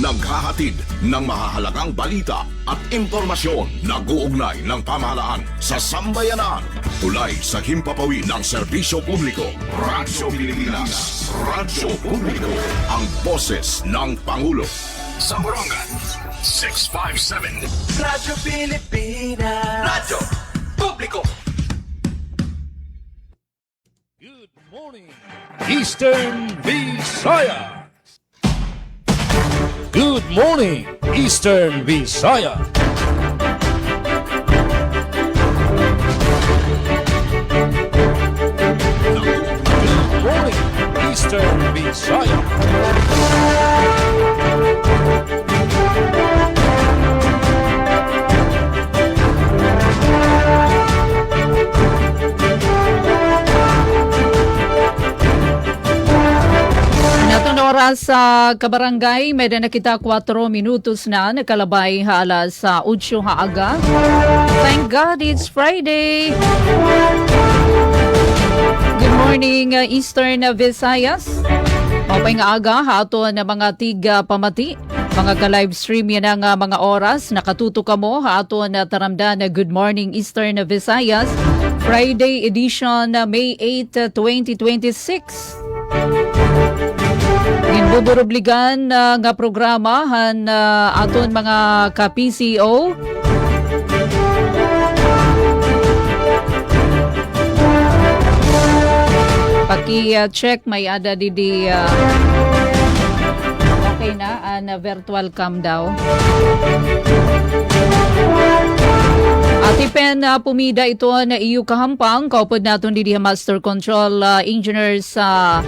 naghahatid ng mahahalagang balita at impormasyon na guugnay ng pamahalaan sa sambayanan. Tulay sa himpapawid ng serbisyo publiko. Radyo Pilipinas. Radyo Publiko. Ang boses ng Pangulo. Samburangan 657. Radyo Pilipinas. Radyo Publiko. Good morning, Eastern Visayas. Good morning, Eastern Visayas. Good morning, Eastern Visayas. Natong oras sa kabarangay, may na kita 4 minutos na nakalabay alas sa 8 haaga. Thank God it's Friday. Good morning Eastern Visayas. Mapay nga aga hato na mga tiga pamati. Mga ka-live stream yan ang mga oras. Nakatuto ka mo hato na taramda na Good Morning Eastern Visayas. Friday edition May 8, 2026. Ginbuburubligan nga programa aton mga ka-PCO. Paki-check may ada didi okay na virtual cam daw. Atipen pumida ito na iyo kahampang kaupod naton didi Master Control Engineer sa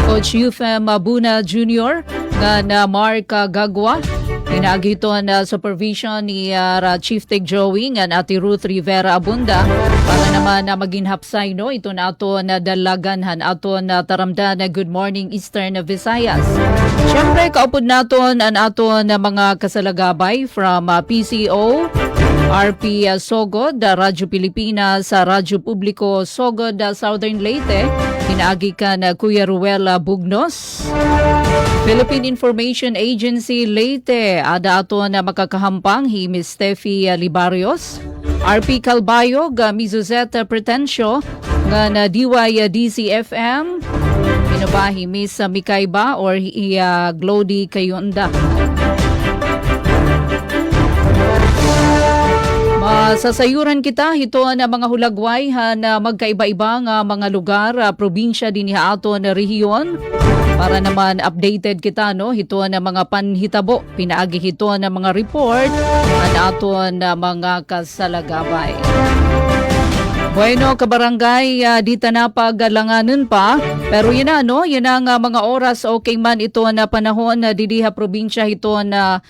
Coach Yufem Buna Jr. nga na Mark Gagwa. Pinagi ito na supervision ni Chief Tech Joey nga Ate Ruth Rivera Abunda para naman na maginhapsay no ito na ato na dalaganhan ato na taramda na Good Morning Eastern Visayas. Siyempre kaupod naton ang ato na mga kasalagabay from PCO, RP Sogod, Radyo Pilipinas, Radyo Publiko Sogod, Southern Leyte, pinaagi ka na Kuya Ruel Bugnos, Philippine Information Agency Leyte, ada ato na makakahampang hi Miss Steffi Libarios, RP Calbayog, Mizuzeta Pretensio, nga na DYDCFM, pinabahi Miss Mikayba or Glody Kayonda. Sasayuran kita ito na mga hulagway na magkaiba-iba nga mga lugar, probinsya din ato na rehiyon para naman updated kita no ito na mga panhitabo pinaagi ito na mga report ato na mga kasalagabay. Bueno, kabarangay, dito na paglanganan pa. Pero yun na, no? Yun ang mga oras okay man ito na panahon na didiha probinsya ito na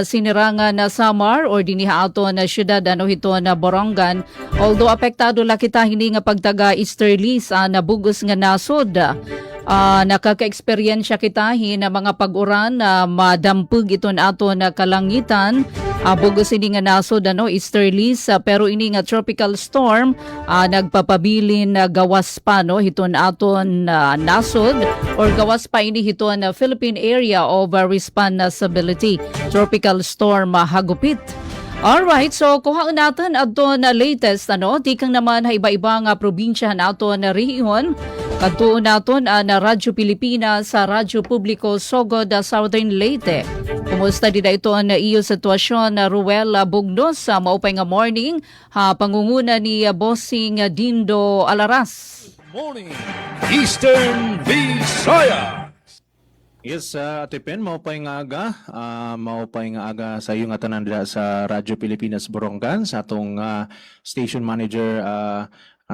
sinirangan na Samar or diniha ato na syudad ano ito na Borongan. Although apektado la kita hindi nga pagtaga easterlies na bugos nga nasod. Nakaka-eksperyensya kita na mga pag-uran na madampug ito na ato na kalangitan. Bugos ini nga nasod easterlies pero ini nga tropical storm nagpapabilin na gawas pa no hiton aton nasod or gawas pa ini hiton na Philippine Area of Responsibility tropical storm hagupit. Alright, so kuha natin adto na latest di kang naman iba-iba nga probinsya nato na rehiyon. Kadto naton na Radyo Pilipinas sa Radyo Publiko Sogod, Southern Leyte. Kumusta dida ito na iyo sitwasyon na Ruel Bugnos sa maupay nga morning pangunguna ni Bossing Dindo Alaras. Morning, Eastern Visayas. Yes, Ate Pen, maupay nga aga sa iyo nga tanan dira sa Radyo Pilipinas Borongan sa atong station manager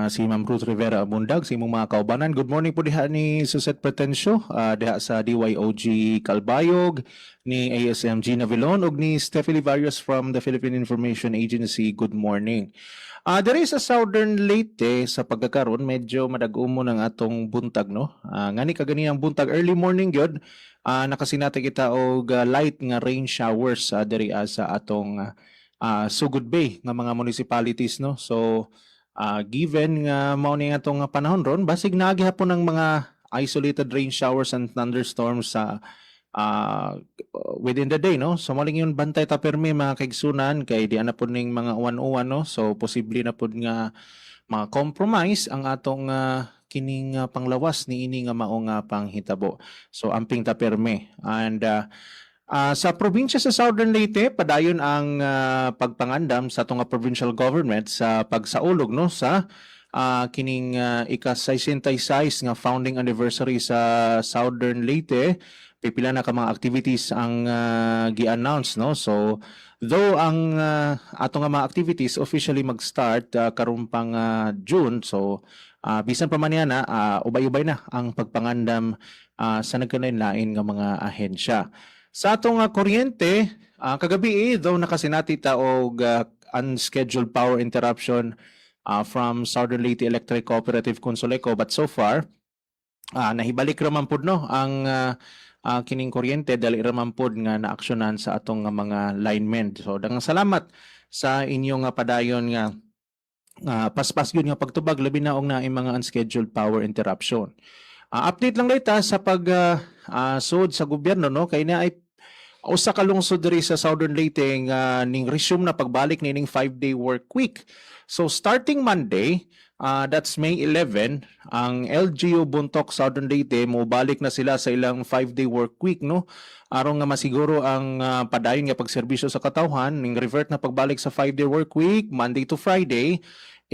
si Ma'am Ruth Rivera Abundag, si imong mga kaubanan. Good morning po diha ni Suset Pretensio, diha sa DYOG Calbayog, ni ASMG Navilon, ug ni Steffi Libarios from the Philippine Information Agency. Good morning. There is a Southern Leyte sa pagkakaroon, medyo madag-umo ng atong buntag, no? Ngani kagani ang buntag, early morning gyud, nakasinati kita og light nga rain showers diri sa atong Sugod Bay nga mga municipalities, no? So given nga mao ni atong panahon ron, basig naagi hapon ng mga isolated rain showers and thunderstorms sa uh, within the day, no? So maling yun bantay ta permi mga kaigsunan kay di na pod ning mga uwan-uwan, no? So posible na pod nga mga compromise ang atong kining panglawas ni ini nga mao nga panghitabo. So amping ta permi. And sa probinsya sa Southern Leyte, padayon ang pagpangandam sa atong provincial government sa pagsaulog, no, sa kining ika-66 nga founding anniversary sa Southern Leyte. Pipila na ka mga activities ang gi-announce, no. So though ang ato nga mga activities officially mag-start karon pang June, so bisan pa man yan ubay-ubay na ang pagpangandam sa nagkalain-lain nga mga ahensya. Sa atong kuryente, kagabi though nakasinati ta og unscheduled power interruption from Southern Leyte Electric Cooperative Consoleco, but so far nahibalik raman pud, no, ang kining kuryente dali raman pud nga naaksyonan sa atong mga linemen. So daghang salamat sa inyong padayon nga paspas yun nga pagtubag labi na og naay mga unscheduled power interruption. Update lang data sa pag sud sa gobyerno, no, kay na ay usa ka lungsod diri sa Southern Leyte nga ning resume na pagbalik nining 5-day work week. So starting Monday, that's May 11, ang LGU Buntok Southern Leyte mo balik na sila sa ilang 5-day work week, no. Aron nga masiguro ang padayon nga pagserbisyo sa katawhan ning revert na pagbalik sa 5-day work week Monday to Friday,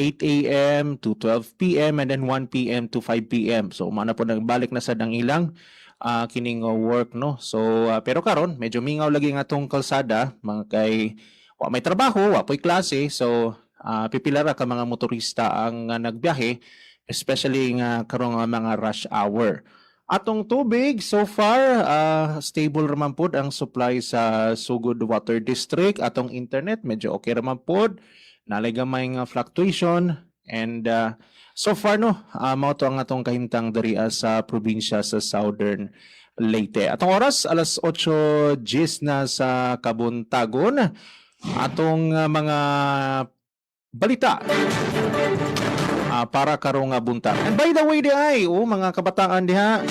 8 a.m. to 12 p.m. and then 1 p.m. to 5 p.m. So mana po nagbalik na sa dang ilang kining work, no. So pero karon medyo mingaw lagi nga tong kalsada mga kay wa may trabaho, wa po'y klase. So pipila ra ka mga motorista ang nagbiyahe, especially nga karong mga rush hour. Atong tubig so far stable raman pod ang supply sa Sugod Water District. Atong internet medyo okay raman pod, nalay gamay nga fluctuation, and so far, no, mao to ang atong kahimtang diri sa probinsya sa Southern Leyte. Atong oras alas 8:10 na sa Kabuntagon. Atong mga balita para karong buntag. And by the way mga kabataan diha,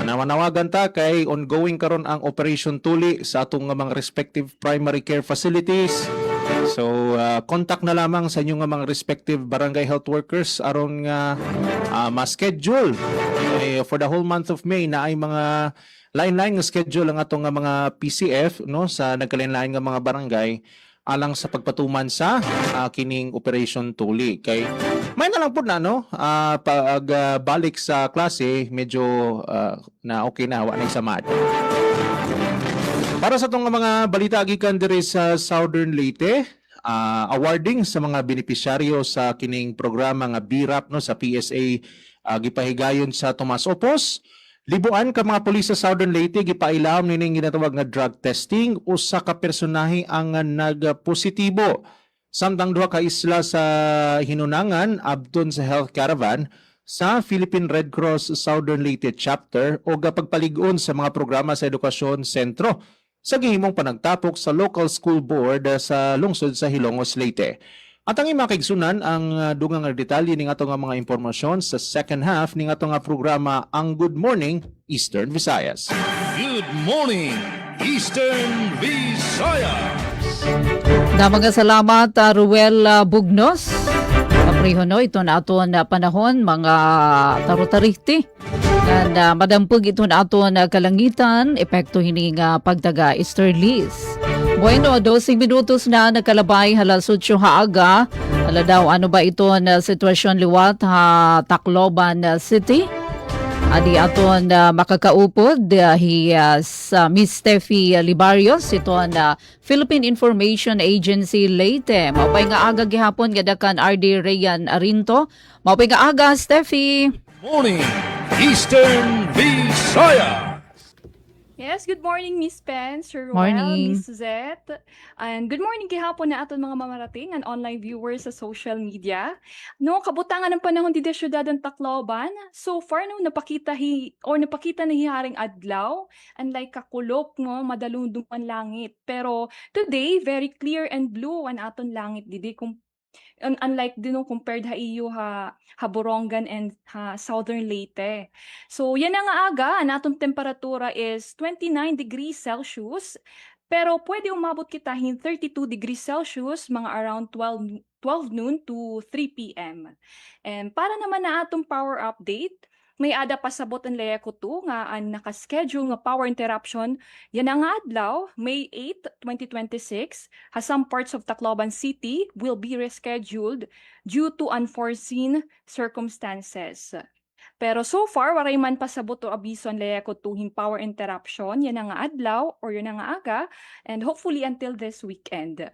nawanawagan ta kay ongoing karon ang Operation Tuli sa atong mga respective primary care facilities. So contact na lamang sa inyong mga respective barangay health workers aron nga ma-schedule for the whole month of May na ay mga lain-lain nga schedule ang atong mga PCF, no, sa nagkalain-lain nga mga barangay alang sa pagpatuman sa kining Operation Tuli. Kay may na lang po na, no, pagbalik sa klase medyo na okay na, wa na samad. Para sa itong mga balita gikan diri sa Southern Leyte, awarding sa mga benepisyaryo sa kining programa nga BRAP, no, sa PSA gipahigayon sa Tomas Opos. Libuan ka mga pulis sa Southern Leyte gipailawom nining ginatawag nga drug testing. Usa ka personahe ang nagpositibo. Samtang duha ka isla sa hinunangan abton sa health caravan sa Philippine Red Cross Southern Leyte Chapter o pagpalig-on sa mga programa sa edukasyon sentro sa gihimong panagtapok sa local school board sa lungsod sa Hilongos, Leyte. At ang imakigsunan ang dugang detalye ning atong mga impormasyon sa second half ning atong programa ang Good Morning Eastern Visayas. Good morning, Eastern Visayas. Mga salamat, Ruel Bugnos. Kaprihono, ito na ato na panahon, mga tarutariti. Na madampog ito na ato na kalangitan, epekto hining pagdaga easterlies. Bueno, 12 minutos na nakalabay halas 8 haaga. Hala daw, ano ba ito na sitwasyon liwat Tacloban City? Adi aton makakaupod sa Miss Steffi Libarios, ito na Philippine Information Agency Leyte. Maupay nga aga gihapon gadakan RD Rayan Arinto. Maupay nga aga, Steffi. Morning, Eastern Visayas. Yes, good morning Miss Pen, Sir Ruel, Morning. Miss Suzette. And good morning gihapon na aton mga mamarating and online viewers sa social media. No, kabutangan ng panahon dito sa syudad ng Tacloban. So far no napakita na hiharing adlaw and like kakulop no madalundong ang langit. Pero today very clear and blue ang aton langit didi kung Unlike din nung compared ha iyo ha Borongan and ha Southern Leyte. So yan na nga aga, ang atong temperatura is 29 degrees Celsius. Pero pwede umabot kita hin 32 degrees Celsius mga around 12 noon to 3 p.m. And para naman na atong power update, may ada pasabot ang layak ko to nga ang nakaschedule nga power interruption. Yan ang adlaw, May 8, 2026. Some parts of Tacloban City will be rescheduled due to unforeseen circumstances. Pero so far, waray man pasabot o abiso ang layak ko to hin power interruption. Yan ang adlaw or yan ang aga. And hopefully until this weekend.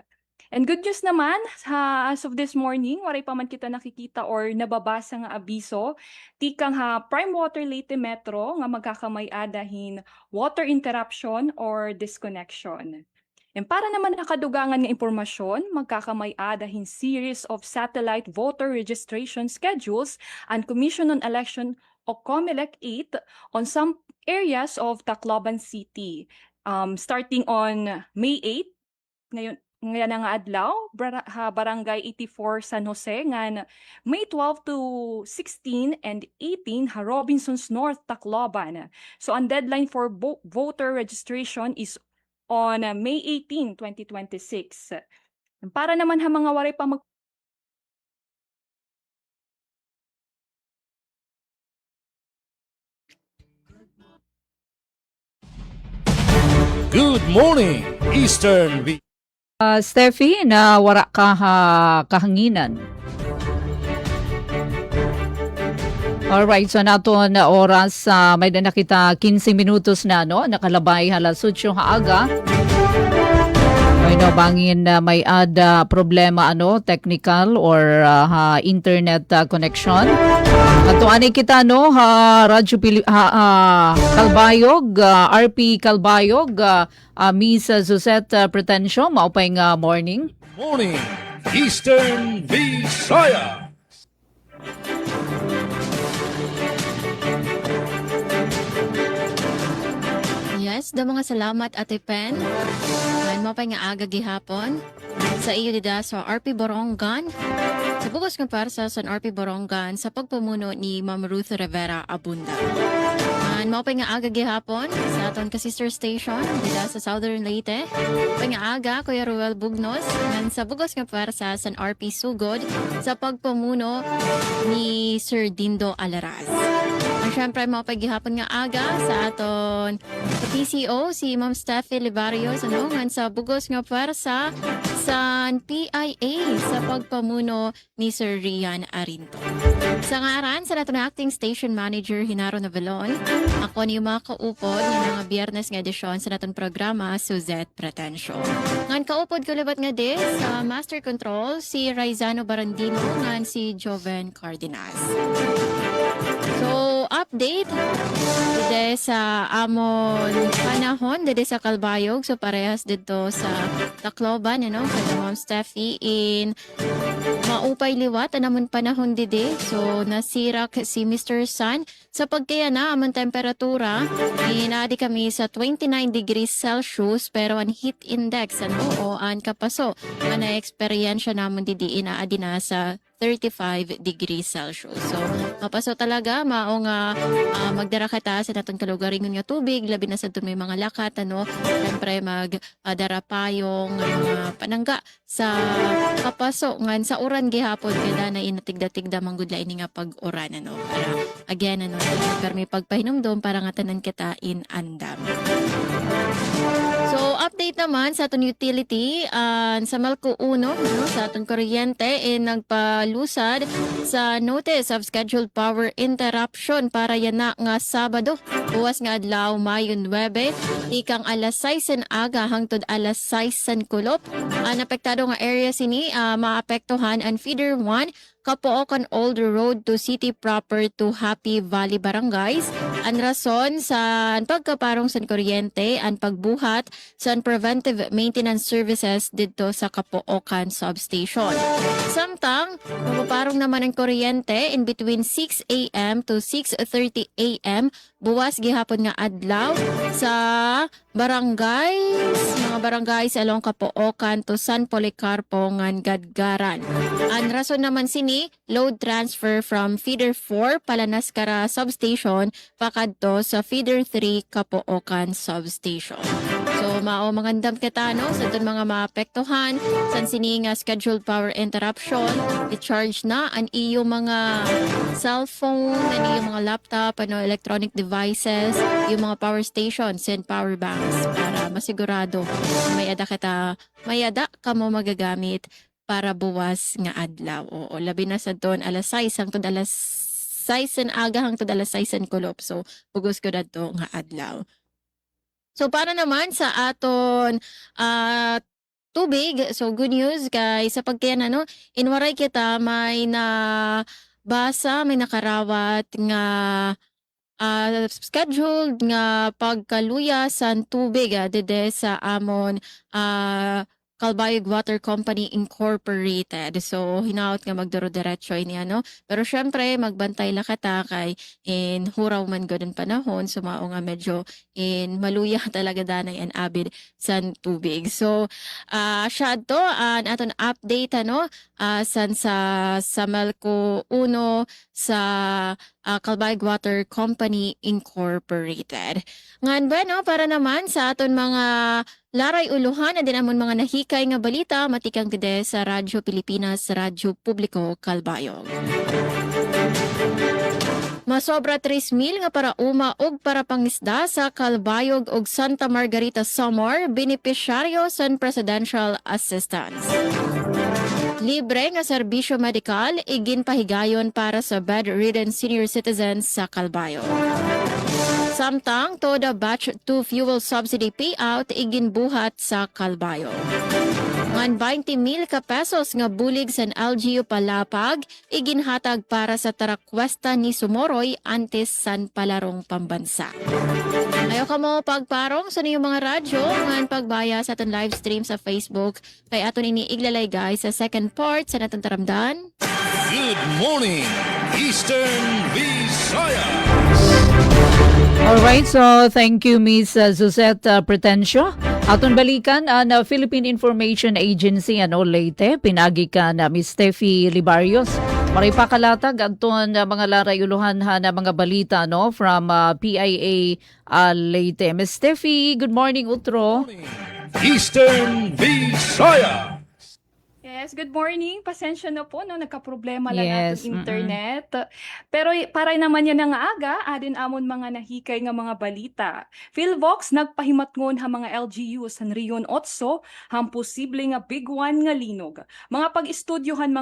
And good news naman, as of this morning, waray pa man kita nakikita or nababasa nga abiso, tikang ha Prime Water Leyte Metro nga magkakamay-adahin water interruption or disconnection. And para naman nakadugangan nga impormasyon, magkakamay-adahin series of satellite voter registration schedules and Commission on Election o COMELEC 8 on some areas of Tacloban City. Starting on May 8, ngayon nga adlaw, Barangay 84 San Jose, nga May 12 to 16 and 18, Robinsons North, Tacloban. So, ang deadline for voter registration is on May 18, 2026. Para naman mga waray pa Good morning, Eastern Steffi, na wara ka kahanginan. Alright, so nato na oras, may na nakita 15 minutos na, no? Nakalabay halas 8 haaga. May nabangin na may problema, technical or internet connection. Ato ani kita, no? Kalbayog, RP Kalbayog, Miss Suzette Pretencio, maupay nga morning. Morning, Eastern Visaya. Yes, da mga salamat Ate Pen. Ngayon mo pa nga aga gihapon sa iyo dida sa RP Borongan. Sa bugos nga para sa San RP Borongan sa pagpumuno ni Ma'am Ruth Rivera Abunda. Ngayon mo pa nga aga gihapon sa aton ka sister station dida sa Southern Leyte. Pa nga aga Kuya Ruel Bugnos ngayon sa bugos nga para sa San RP Sugod sa pagpumuno ni Sir Dindo Alaraz. Siyempre, mapagihapon nga aga sa aton PCO, si Ma'am Steffi Libarios, ngan sa bugos nga pwersa sa PIA sa pagpamuno ni Sir Rian Arinto. Sa ngaran, sa nato na acting station manager Hinaro Navalon, ako ni mga kaupod ng mga biyernes nga edisyon sa naton programa Suzette Pretencio. Ngan kaupod ko libat nga di sa Master Control, si Raizano Barandino, ngan si Joven Cardenas. So, update dede sa amon panahon dede sa Kalbayog, so parehas dito sa Tacloban, kada Ma'am Steffi in maupay liwat anamon panahon dede, so nasirak si Mr. Sun sa pagkaya na amon temperatura inaadi kami sa 29 degrees Celsius, pero ang heat index o ang kapaso na experience namon didi inaadi na sa 35 degrees Celsius. So, mapaso talaga, maong magdara kita sa natong kalugaringon nga tubig, labi na sa may mga lakat, siyempre magdara payong panangga sa kapaso, ngan sa uran gihapon, kaya na inatigda-tigda manggudla ini nga pag-uran, para, again, pero may pagpahinumdom, para nga tanan kita in andam. So, update naman sa aton utility, sa Malco 1, sa aton kuryente, nagpalusad sa notice of scheduled power interruption para yan na nga Sabado. Buwas nga adlaw Mayo 9, ikang alas 6 aga hangtod alas 6 kulop. Ang apektado nga area sini, maapektuhan ang Feeder 1, Kapookan Old Road to City Proper to Happy Valley Barangays. Ang rason sa pagkaparong sa kuryente, ang pagbuhat sa preventive maintenance services dito sa Kapookan Substation. Samtang, mapaparong naman ang kuryente in between 6 a.m. to 6:30 a.m. buwas gihapon nga adlaw sa barangays, mga barangays along Kapookan to San Policarpo ngan Gadgaran. Ang rason naman sini load transfer from feeder 4 Palanaskara substation pakadto sa feeder 3 Kapookan substation. So mao magandam kita no sa itong mga maapektuhan san sini nga scheduled power interruption, i-charge na ang iyo mga cellphone, ang iyo mga laptop, electronic devices, yung mga power stations and power banks para masigurado may ada ka mo magagamit para buwas nga adlaw. O labi na sa doon alas 6 hangtod alas 6 aga hangtod alas 6 kulop. So bugos ko dadto nga adlaw. So para naman sa aton tubig, so good news guys, sa pagkayan inwaray kita may may nakarawat nga scheduled nga pagkaluya sa tubig dede sa amon Calbayog Water Company Incorporated. So, hinaot nga magduro-diretso ini Pero syempre, magbantay la kita kay in huraw man godon panahon. So, mao nga medyo in maluya talaga danay an abid sa tubig. So, siya to an aton update san sa Melco 1 sa Calbayog Water Company Incorporated. Ngan ba para naman sa aton mga laray uluhan na din amon mga nahikay nga balita matikang tide sa Radyo Pilipinas, Radyo Publiko, Calbayog. Masobra 3,000 nga para uma og para pangisda sa Calbayog ug Santa Margarita Samar benepisyaryo sa Presidential Assistance. Libre nga serbisyo medikal iginpahigayon para sa bedridden senior citizens sa Calbayog. Samtang toda batch 2 fuel subsidy payout iginbuhat sa Calbayog. Ngan 20,000 ka pesos nga bulig sa LGU Palapag iginhatag para sa tarakwesta ni Sumoroy antes san palarong pambansa. Ayaw ka mo pagparong sa niyong mga radyo ngan pagbaya sa aton live stream sa Facebook kay aton ini iglalay guys sa second part sa natong taramdan. Good morning, Eastern Visayas. Alright, so thank you Miss Suzette Pretencio. Aton balikan ang Philippine Information Agency Leyte, pinagi ka na Miss Steffi Libarios. Maray pakalatag aton mga larayuluhan na mga balita from PIA Leyte. Miss Steffi, good morning utro. Eastern Visayas. Yes, good morning. Pasensya na po, nagka-problema lang Yes, natin internet. Pero para naman yan nga aga, adin amon mga nahikay nga mga balita. PhilVox nagpahimatngon ha mga LGUs han Rion 8 han posible nga big one nga linog. Mga pag-estudyohan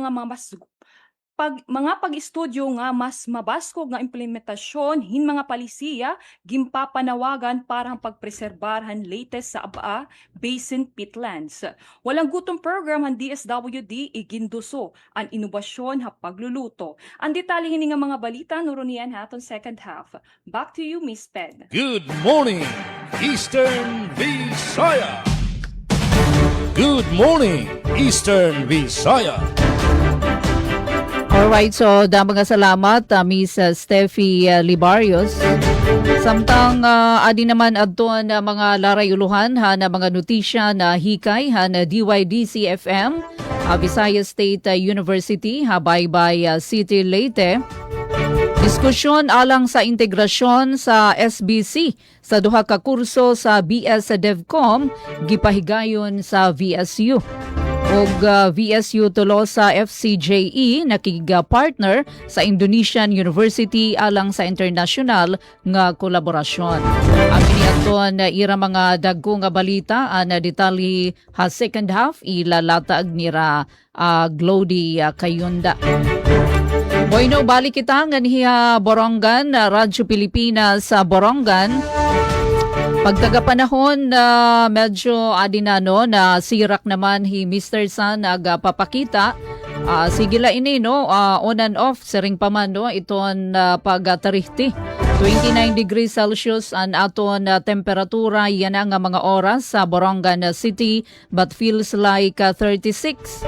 mga pag-estudyo nga mas mabaskog nga implementasyon hin mga palisiya gimpapanawagan para ang pagpreserbarhan latest sa Aba Basin Peatlands. Walang gutom program ang DSWD iginduso ang inobasyon ha pagluluto. Ang detalye hini nga mga balita nurunian haton second half. Back to you, Miss Ped. Good morning, Eastern Visayas. Good morning, Eastern Visayas. Alright, so mga salamat Miss Steffi Libarios. Samtang adi naman adton mga larayuluhan na mga notisya na hikay na DYDC-FM, Visayas State University, Baybay City, Leyte. Diskusyon alang sa integrasyon sa SBC sa duha ka kurso sa BS DevCom gipahigayon sa VSU. Og VSU tulo sa FCJE nakiga-partner sa Indonesian University alang sa international nga kolaborasyon. Ang iniadton ira mga dagko nga balita na detalye ha second half ilalatag nira Glody Kayunda. Bueno, balik kita nga niya Borongan, Radyo Pilipinas sa Borongan. Pagtagapanahon medyo adinano na sirak naman hi Mr. San nagpapakita. Sige la ini on and off sering paman iton pagtarihti. 29 degrees Celsius ang aton temperatura yan ang mga oras sa Borongan City but feels like 36.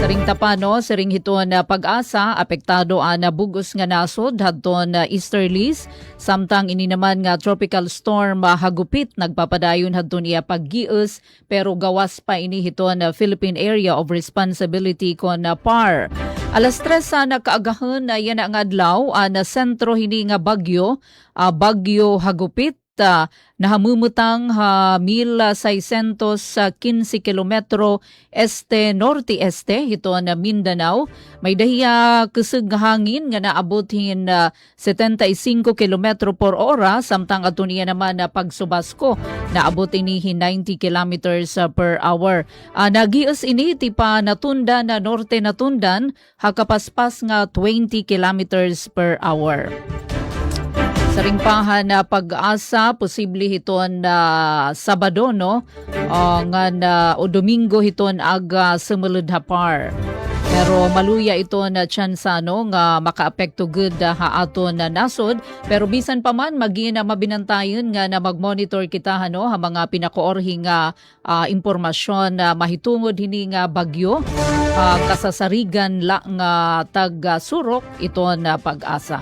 Saring tapano, siring hiton na pag-asa, apektado na bugos nga nasod, hadton na easterlies, samtang ini naman nga tropical storm hagupit, nagpapadayon hadton iya paggius, pero gawas pa ini hiton na Philippine Area of Responsibility kon na PAR. Alas 3 sa nakaagahan na yan ang adlaw, na sentro hini nga bagyo, bagyo hagupit, nahamumutang 1,615 kilometro este-norte-este ito na Mindanao. May dahiya kusog hangin nga naabotin 75 kilometro por ora, samtang ato niya naman na pagsubasko naabotin ni 90 kilometers per hour. Nagius ini ti pa natunda na norte natundan hakapaspas nga 20 kilometers per hour. Sa ringpahan na pag-asa, posible hiton na Sabado, no? O Domingo hiton aga sumulod hapar. Pero maluya ito na tsansa nga makaapekto good haaton na nasod. Pero bisan pa man, na mabinantayon nga na mag-monitor kita ha mga pinakoorhi nga impormasyon na mahitungod hini nga bagyo. Kasasarigan la nga tag-surok ito na pag-asa.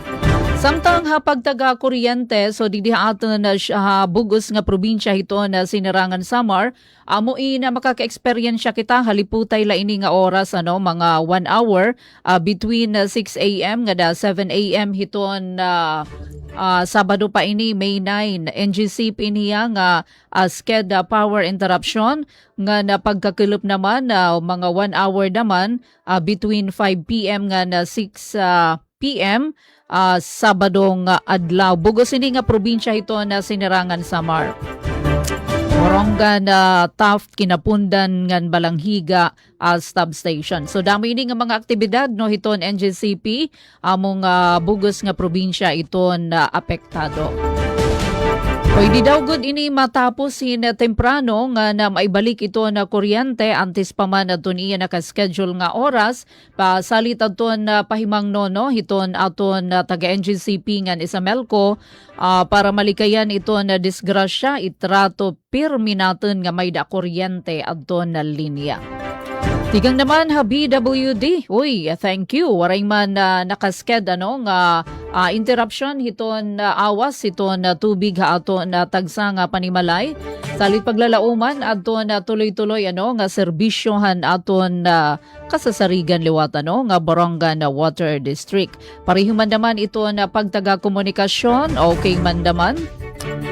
Samtang hapagtaga kuryente, so didihaatan na bugos nga probinsya ito na Sinirangan Samar, amuin na makaka-experience kita haliputay la ini nga oras mga 1 hour between 6 a.m. nga da 7 a.m. hiton Sabado pa ini May 9 NGC piniya nga sked power interruption nga napagkakilop naman mga 1 hour naman between 5 p.m. nga na 6 p.m. Sabadong adlaw. Bugos ini nga probinsya ito na Sinirangan Samar. Morongan Taft kinapundan ngan Balanghiga substation. So dami ini nga mga aktibidad hiton NGCP among bugos nga probinsya iton apektado. Pwede daw good ini matapos temprano nga na maibalik ito na kuryente antes pa man aton iya naka-schedule nga oras pasalit aton pahimang nono hiton aton taga-NGCP nga Isamelco para malikayan ito na disgrasya itrato pirminaton nga may da kuryente aton na linya. Tigang naman BWD. Uy, thank you. Waray man nakasked nga interruption hiton awas hiton tubig aton tagsa nga panimalay. Salit paglalauman aton tuloy-tuloy nga serbisyohan aton kasasarigan liwat nga Borongan Water District. Pareho man naman ito na pagtaga komunikasyon, okay man naman.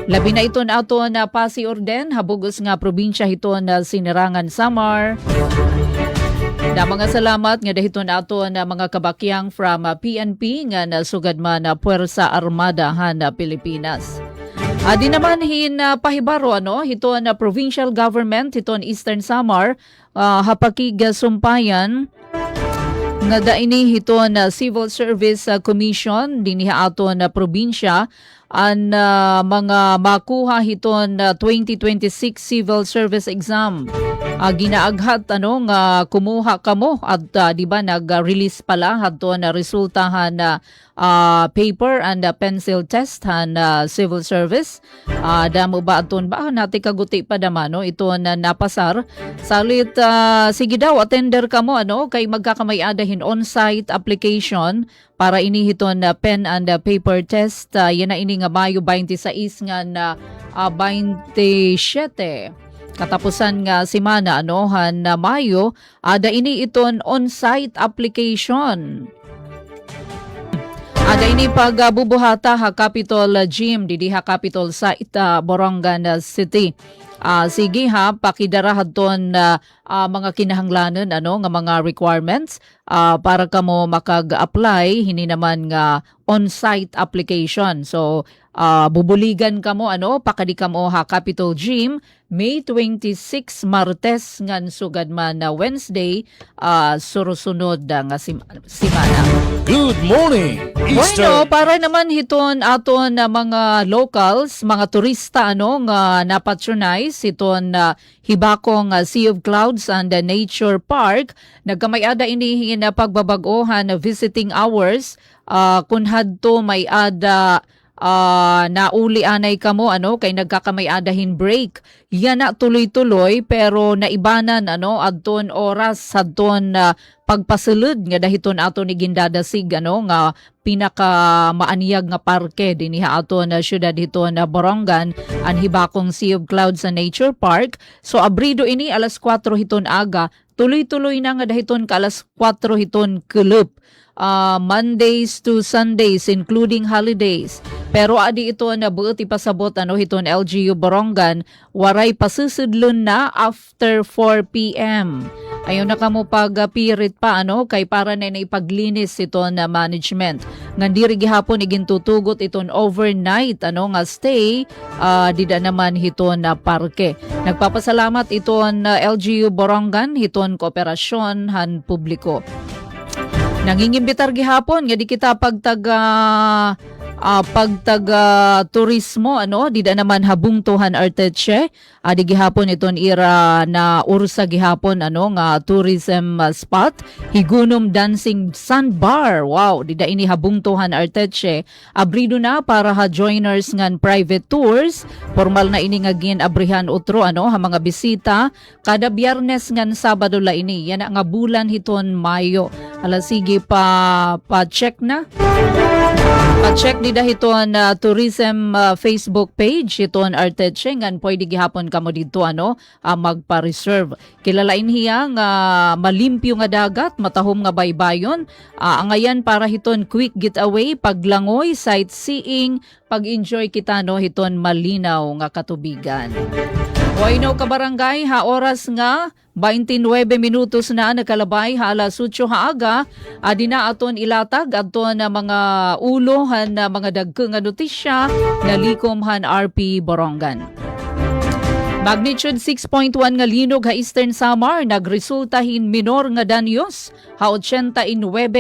Labi na ito na aton pasi orden habugos nga probinsya hiton Sinirangan Samar. Na mga salamat nga dahiton ato na mga kabakyang from PNP nga nasugad man na Puwersa Armada han Pilipinas. Di naman pahibaro hiton na provincial government hiton Eastern Samar hapakig sumpayan nga daini hiton na Civil Service Commission dinhi aton na probinsya ang mga makuha hiton 2026 Civil Service Exam. Ginaaghat nga kumuha kamo at di ba nag-release pala hadto na resultahan na paper and pencil test han civil service. Damo ba aton ba nati kaguti pa dama ito na napasar. Salit sige daw attender kamo kay magkakamay-adahin on-site application para inihiton na pen and paper test. Yan na ini nga Mayo 26 nga na 27. Katapusan nga simana han na Mayo, ada ini iton on-site application. Ada ini pagbubuhata ha Capitol Gym didi ha Capitol site Borongan City. Sige ha pakidara hadton mga kinahanglanon nga mga requirements para kamo makag-apply hini naman nga on-site application. So bubuligan kamo pakadi kamo ha Capitol Gym May 26 Martes ngan sugad man na Wednesday surusunod nga simana. Good morning, Eastern. Bueno, para naman hiton aton mga locals, mga turista nga napatronize hiton hibakong Sea of Clouds and Nature Park. Nagkamay-ada ini na pagbabag-ohan visiting hours kun hadto may ada nauli anay kamo kay nagkakamay adahin break. Yan na tuloy-tuloy pero naibanan adton oras sadton pagpasulod nga dahiton ato ni gindadasig nga pinaka maaniyag nga parke dinhi ato na syudad hito na Borongan ang hibakong Sea of Clouds sa Nature Park. So abrido ini alas 4 hiton aga, tuloy-tuloy na nga dahiton ka alas 4 hiton kulup. Mondays to Sundays including holidays. Pero adi ito na buot ipasabot hiton LGU Borongan waray pasusudlon na after 4 PM. Ayaw na kamo pagpirit pa kay para na ipaglinis ito na management. Ngandiri gihapon igintutugot iton overnight nga stay dida naman hiton na parke. Nagpapasalamat iton LGU Borongan hiton kooperasyon han publiko. Nangingimbitar gihapon nga di kita pagtaga turismo dida naman habungtuhan arteche di gihapon iton ira na ursa gihapon nga tourism spot Higunom Dancing Sandbar. Wow, dida ini habungtuhan arteche abrido na para ha joiners ngan private tours. Formal na ini nga gin abrihan utro ha mga bisita kada Biyernes ngan Sabado la ini yan nga bulan hiton Mayo. Ala sige pa-check na. Pa-check ni dahiton tourism Facebook page iton arteche ngan pwede gihapon kamo dito magpa-reserve. Kilalain hiya nga malimpyo nga dagat, matahom nga baybayon. Angayan para hiton quick getaway, paglangoy, sightseeing, pag-enjoy kita hiton malinaw nga katubigan. Huayno ka barangay oras nga 29 minutos na nakalabay alas 8 aga. Adina aton ilatag aton na mga ulohan na mga dagkeng nga notisya na likom han RP Borongan. Magnitude 6.1 nga linog ha Eastern Samar nagresulta hin minor nga danyos ha 89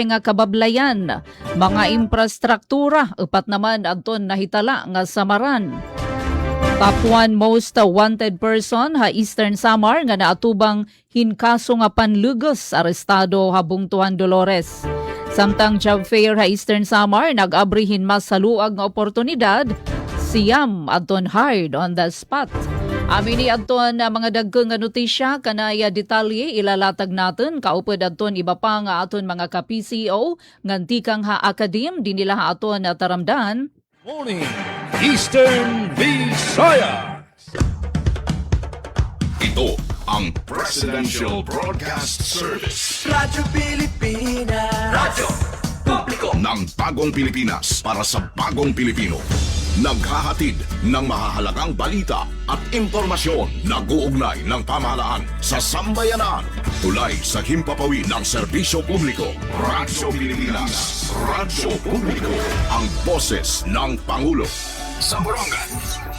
nga kabablayan. Mga infrastruktura upat naman adton nahitala nga samaran. Top 1 most wanted person ha Eastern Samar nga naatubang hinkaso nga panlugos arestado habungtuhan Dolores. Samtang job fair ha Eastern Samar nag-abrihin mas saluag nga oportunidad, siyam adton hired on the spot. Amini adton mga dagkeng nga notisya kanaya detalye ilalatag natin kaupod adton iba pa nga aton mga ka-PCO ngantikang ha akadim dinila ha aton taramdan. Morning, Eastern Visayas. Ito ang Presidential Broadcast Service Radyo Pilipinas. Radyo Publiko. ng Bagong Pilipinas para sa Bagong Pilipino. Naghahatid ng mahahalagang balita at impormasyon na guugnay ng pamahalaan sa sambayanan. Tulay sa himpapawid ng serbisyo publiko. Radyo Pilipinas. Radyo Publiko. Ang boses ng Pangulo. Sa Borongan,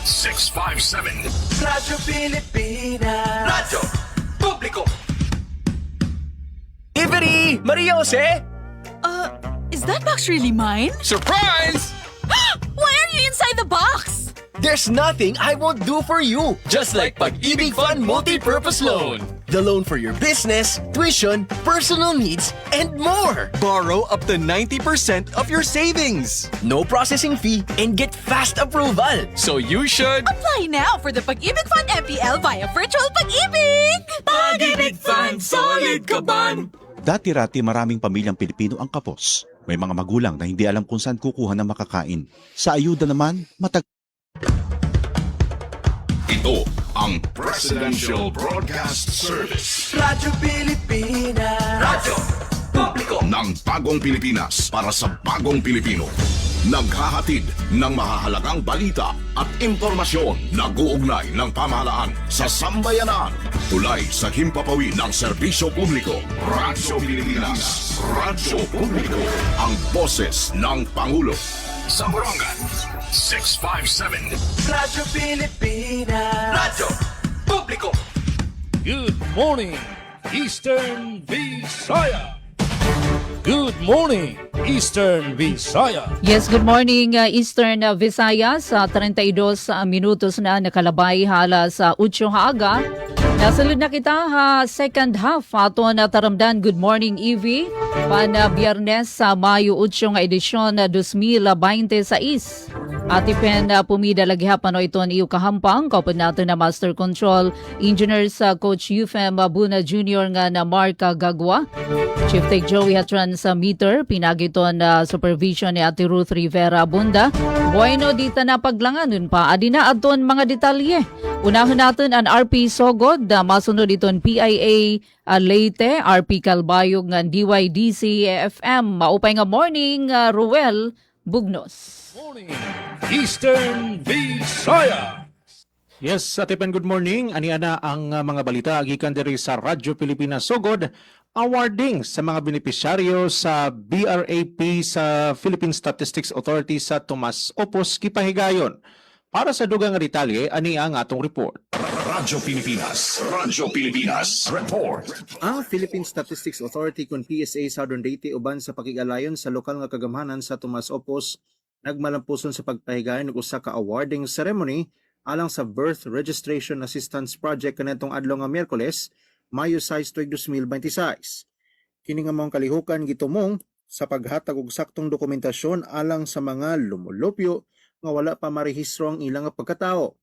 657. Radyo Pilipinas. Radyo Publiko. Iveri! Maria Jose! Is that box really mine? Surprise! Why are you inside the box? There's nothing I won't do for you. Just like Pag-ibig Fund Multi-Purpose Loan. The loan for your business, tuition, personal needs, and more. Borrow up to 90% of your savings. No processing fee and get fast approval. So you should... Apply now for the Pag-ibig Fund MPL via Virtual Pag-ibig! Pag-ibig Fund, solid ka ban! Dati-rati maraming pamilyang Pilipino ang kapos. May mga magulang na hindi alam kung saan kukuha ng makakain. Sa ayuda naman, Ito ang Presidential Broadcast Service Radyo Pilipinas. Radyo Publiko ng Bagong Pilipinas para sa Bagong Pilipino. Naghahatid ng mahahalagang balita at impormasyon na guugnay ng pamahalaan sa sambayanan. Tulay sa himpapawid ng serbisyo publiko. Radyo Pilipinas. Radyo Publiko. Ang boses ng Pangulo. Sa Borongan, 657. Radyo Pilipinas. Radyo Publiko. Good morning, Eastern Visayas. Good morning, Eastern Visayas. Yes, good morning Eastern Visayas. 32 minutos na nakalabay halas 8 aga. Nasulod na kita second half ato na taramdan. Good morning, Evie. Biyernes sa Mayo 8 nga edisyon na 2026. Atipen pumida lagi hapon iton iyo kahampang kaupod nato na Master Control Engineer sa Coach Yufem Abuna Jr. nga na Mark Gagwa. Chief Tech Joey Hatran sa meter, pinagiton na supervision ni Ate Ruth Rivera Bunda. Bueno dita na paglanganon pa, adina aton mga detalye. Unahon natin ang RP Sogod, masunod iton PIA Leyte, RP Calbayog ng DYDC FM. Maupay nga morning, Ruel Bugnos. Morning, Eastern Visaya. Yes, Ate Pen, good morning. Aniana ang mga balita gikan diri sa Radyo Pilipinas Sogod. Awarding sa mga benepisyaryo sa BRAP sa Philippine Statistics Authority sa Tomas Opos Kipahigayon. Para sa dugang nga detalye, ani ang atong report. Radyo Pilipinas Report. Ang Philippine Statistics Authority kung PSA Southern Leyte uban sa pakigalayon sa lokal nga kagamhanan sa Tomas Opos nagmalampuson sa pagpahigayon ng usa ka awarding ceremony alang sa Birth Registration Assistance Project kanetong adlaw nga Miyerkules, Mayo 6, 2026. Kini nga mong kalihukan gitumong sa paghatag og saktong dokumentasyon alang sa mga lumulupyo nga wala pa marehistro ang ilang pagkatao.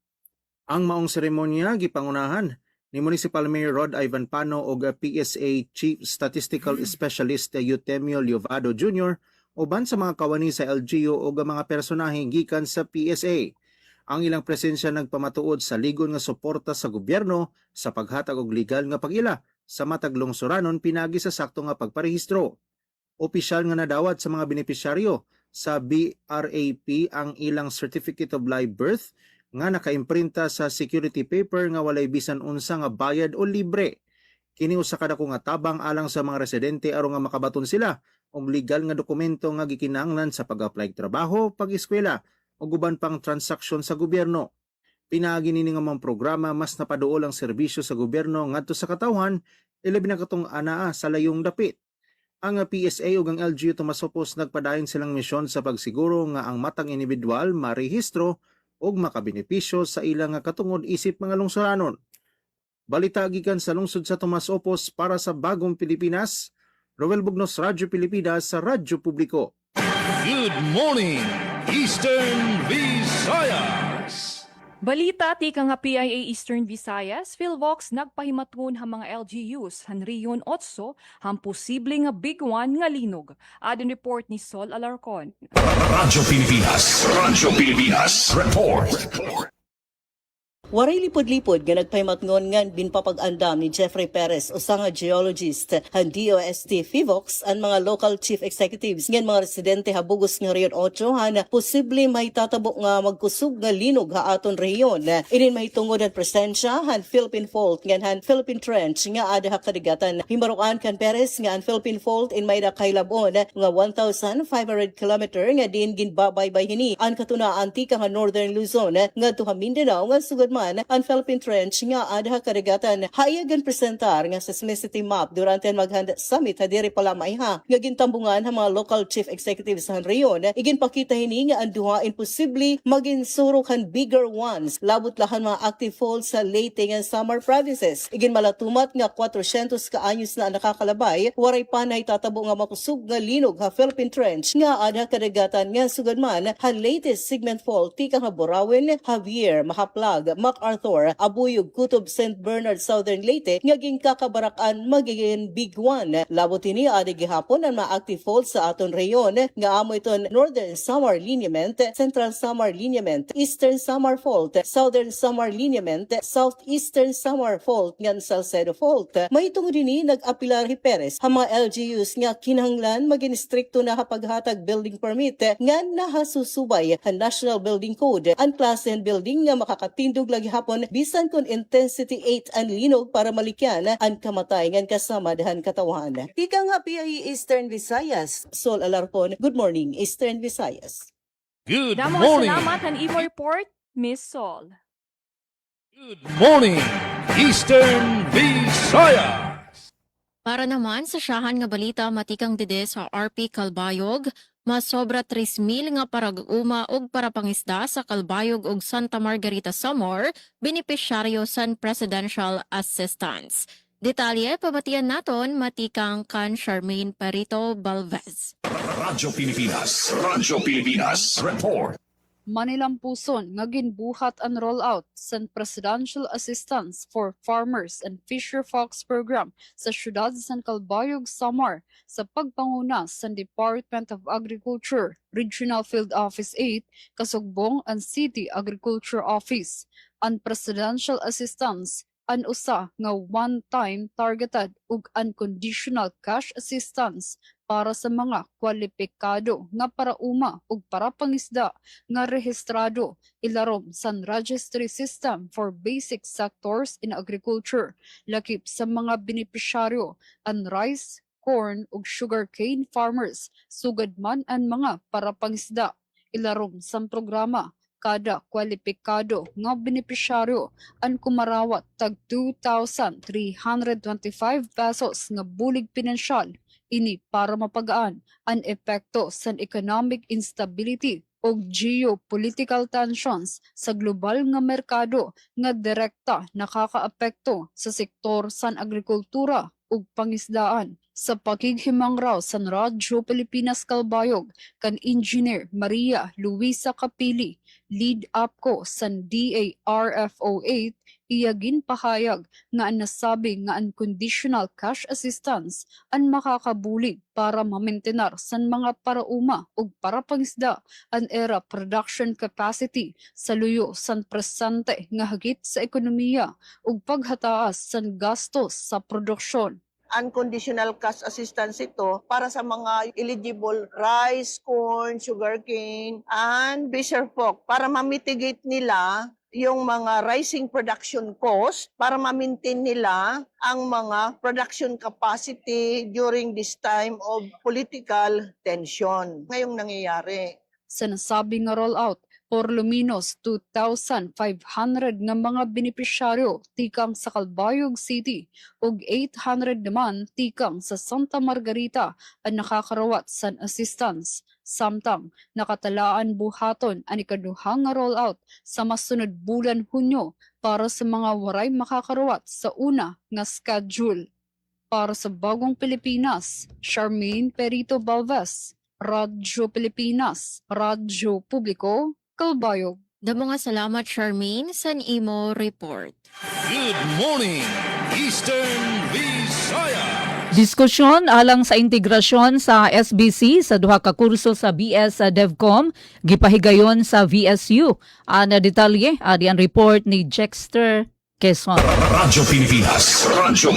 Ang maong seremonya gipangunahan ni Municipal Mayor Rod Ivan Pano ug PSA Chief Statistical Specialist Eutemio Liovado Jr. uban sa mga kawani sa LGU ug mga personahe gikan sa PSA. Ang ilang presensya nagpamatuod sa ligon nga suporta sa gobyerno sa paghatag og legal nga pag-ila sa matag lungsuranon pinagi sa sakto nga pagparehistro. Opisyal nga nadawat sa mga benepisyaryo sa BRAP ang ilang Certificate of Live Birth nga nakaimprinta sa security paper nga walay bisan unsa nga bayad o libre. Kini usa ka dako nga tabang alang sa mga residente aron nga makabaton sila og legal nga dokumento nga gikinahanglan sa pag-apply trabaho, pag-eskwela o guban pang transaksyon sa gobyerno. Pinaagi nini nga mga programa mas napaduol ang serbisyo sa gobyerno ngadto sa katawhan, ilabi na katong anaa sa layong dapit. Ang PSA ug ang LGU Tomas Opos nagpadayon silang misyon sa pagsiguro nga ang matang individual marehistro ug makabenepisyo sa ilang nga katungod isip mga lungsuranon. Balita gikan sa lungsod sa Tomas Opos para sa Bagong Pilipinas, Roel Bugnos, Radyo Pilipinas sa Radyo Publiko. Good morning, Eastern Visayas. Balita tika nga PIA Eastern Visayas, Philvox nagpahimatngon ha mga LGUs han Riyon 8 han posible nga big one nga linog. Adin report ni Sol Alarcon. Radyo Pilipinas Report. Waray lipod-lipod nga nagpahimatngon nga binpapag-andam ni Jeffrey Perez usa nga geologist han DOST Phivox ang mga local chief executives ngan mga residente habugos nga Riyon 8 han posible may tatabo nga magkusog nga linog ha aton rehiyon. Inin mahitungod ang presensya han Philippine Fault ngan han Philippine Trench nga ada ha kadigatan. Himbaruan kan Perez nga ang Philippine Fault in may nakailabon nga 1,500 kilometer nga din ginbabay-bay hini ang katunaan tika nga Northern Luzon nga tuha Mindanao nga sugod ang Philippine Trench nga adha karigatan hayagan presentar nga seismicity map durante ang maghanda summit hadiri pala maiha nga gintambungan ang mga local chief executives sa rehiyon iginpakita hini nga ang duha imposible maging surukan bigger ones labot lahan mga active faults sa Leyte nga Samar provinces igin malatumat nga 400 ka anyos na nakakalabay waray pa na itatabo nga makusog nga linog ha Philippine Trench nga adha karigatan nga sugad man ha latest segment fault tika nga Borawin, Javier, Mahaplag, MacArthur, Abuyog, Kutob, St. Bernard, Southern Leyte, nga kakabarak-an magiging big one. Labot ini adi gihapon ang mga active faults sa aton rehiyon nga amo iton Northern Samar Lineament, Central Samar Lineament, Eastern Samar Fault, Southern Samar Lineament, Southeastern Samar Fault, ngan Salcedo Fault. Mahitungod ini nag-apilar hi Perez ang mga LGUs nga kinahanglan maging strikto na kapaghatag building permit nga nahasusubay ang National Building Code ang klase ng building nga makakatindog lagi hapon bisan kon intensity 8 ang linog para malikyan ang kamatay ngan kasama dahan katawan. Ika nga PIA Eastern Visayas, Sol Alarcon. Good morning, Eastern Visayas. Good Damo morning. salamat han imo report, Miss Sol. Good morning, Eastern Visayas. Para naman sa siyahan nga balita matikang dide sa RP Calbayog, mas sobra 3,000 nga parag-uma og parapangisda sa Calbayog ug Santa Margarita Samar, benepisyaryo sa Presidential Assistance. Detalye, pabatian naton matikang kan Charmaine Perito Balvez. Radyo Pilipinas, report. Manilang puson nga ginbuhat ang rollout sa Presidential Assistance for Farmers and Fisherfolks Program sa siyudad San Calbayog, Samar sa pagpanguna sa Department of Agriculture, Regional Field Office 8, Kasugbong and City Agriculture Office. Ang Presidential Assistance an usa nga one-time targeted ug unconditional cash assistance para sa mga kwalipikado nga parauma ug para pangisda nga rehistrado ilarom sa Registry System for Basic Sectors in Agriculture. Lakip sa mga benepisyaryo ang rice, corn ug sugarcane farmers, sugad man ang mga para pangisda ilarom sa programa. Kada kwalipikado nga benepisyaryo ang kumarawat tag 2,325 pesos nga bulig pinansyal ini para mapagaan ang epekto sa economic instability o geopolitical tensions sa global nga merkado nga direkta nakakaapekto sa sektor san agrikultura ug pangisdaan. Sa pakighimang raw sa Radyo Pilipinas Calbayog kan Engineer Maria Luisa Capili, lead up ko sa DARFO 8, iyagin pahayag nga ang nasabi nga unconditional cash assistance ang makakabulig para mamentenar san mga parauma ug para pangisda ang era production capacity sa luyo san presente nga hagit sa ekonomiya ug paghataas san gastos sa produksyon. Unconditional cash assistance ito para sa mga eligible rice, corn, sugarcane, and fisherfolk para ma-mitigate nila yung mga rising production cost para ma-maintain nila ang mga production capacity during this time of political tension. Ngayong nangyayari. Sa nasabing nga rollout, por luminos 2,500 nga mga benepisyaryo tikang sa Calbayog City ug 800 naman tikang sa Santa Margarita ang nakakarawat sa assistance. Samtang nakatalaan buhaton ang ikaduhang nga rollout sa masunod bulan Hunyo para sa mga waray makakarawat sa una nga schedule. Para sa Bagong Pilipinas, Charmaine Perito Balvez, Radyo Pilipinas, Radyo Publiko, Calbayog. Damo nga salamat Charmaine sa imo report. Good morning, Eastern Visayas. Diskusyon alang sa integrasyon sa SBC sa duha ka kurso sa BS DevCom gipahigayon sa VSU. Ana detalye adi ang report ni Jexter Quezon. Radyo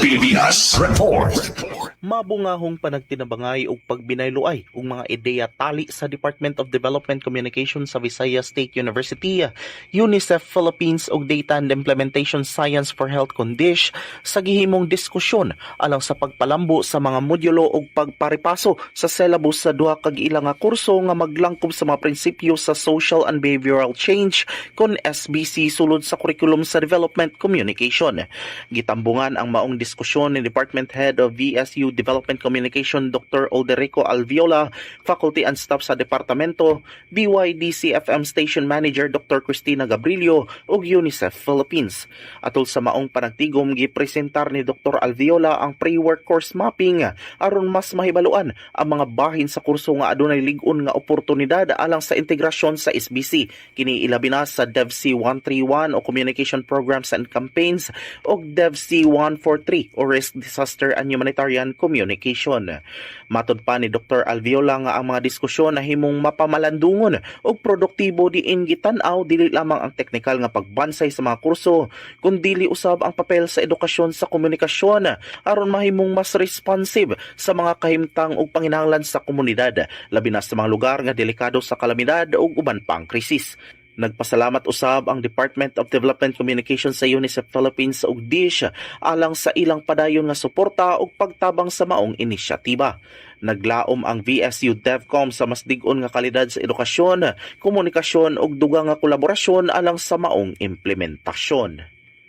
Pilipinas, report. Mabungahong panagtinabangay ug pagbinayloay ug mga ideya tali sa Department of Development Communication sa Visayas State University, UNICEF Philippines ug Data and Implementation Science for Health Condish sa gihimong diskusyon alang sa pagpalambo sa mga modulo ug pagparipaso sa syllabus sa duha ka giila nga kurso nga maglangkob sa mga prinsipyo sa social and behavioral change kon SBC sulod sa curriculum sa Development Communication. Gitambungan ang maong diskusyon ni Department Head of VSU Development Communication Dr. Alderico Alviola, Faculty and Staff sa Departamento, BYDC-FM Station Manager Dr. Cristina Gabrilio ug UNICEF Philippines. Atol sa maong panagtigom, gipresentar ni Dr. Alviola ang pre-work course mapping aron mas mahibaluan ang mga bahin sa kurso nga adunay lig-on nga oportunidad alang sa integrasyon sa SBC. Kini ilabi na sa DevC 131 o Communication Programs and Campaigns o DevC 143 o Risk Disaster and Humanitarian Communication. Matod pa ni Dr. Alviola nga ang mga diskusyon na himong mapamalandungon o produktibo diin gitanaw dili lamang ang teknikal nga pagbansay sa mga kurso kundi usab ang papel sa edukasyon sa komunikasyon aron mahimong mas responsive sa mga kahimtang ug panginahanglan sa komunidad labi na sa mga lugar nga delikado sa kalamidad ug uban pang krisis. Nagpasalamat usab ang Department of Development Communication sa UNICEF Philippines ug DISH alang sa ilang padayon nga suporta ug pagtabang sa maong inisyatiba. Naglaom ang VSU DevCom sa mas dig-on nga kalidad sa edukasyon, komunikasyon ug dugang nga kolaborasyon alang sa maong implementasyon.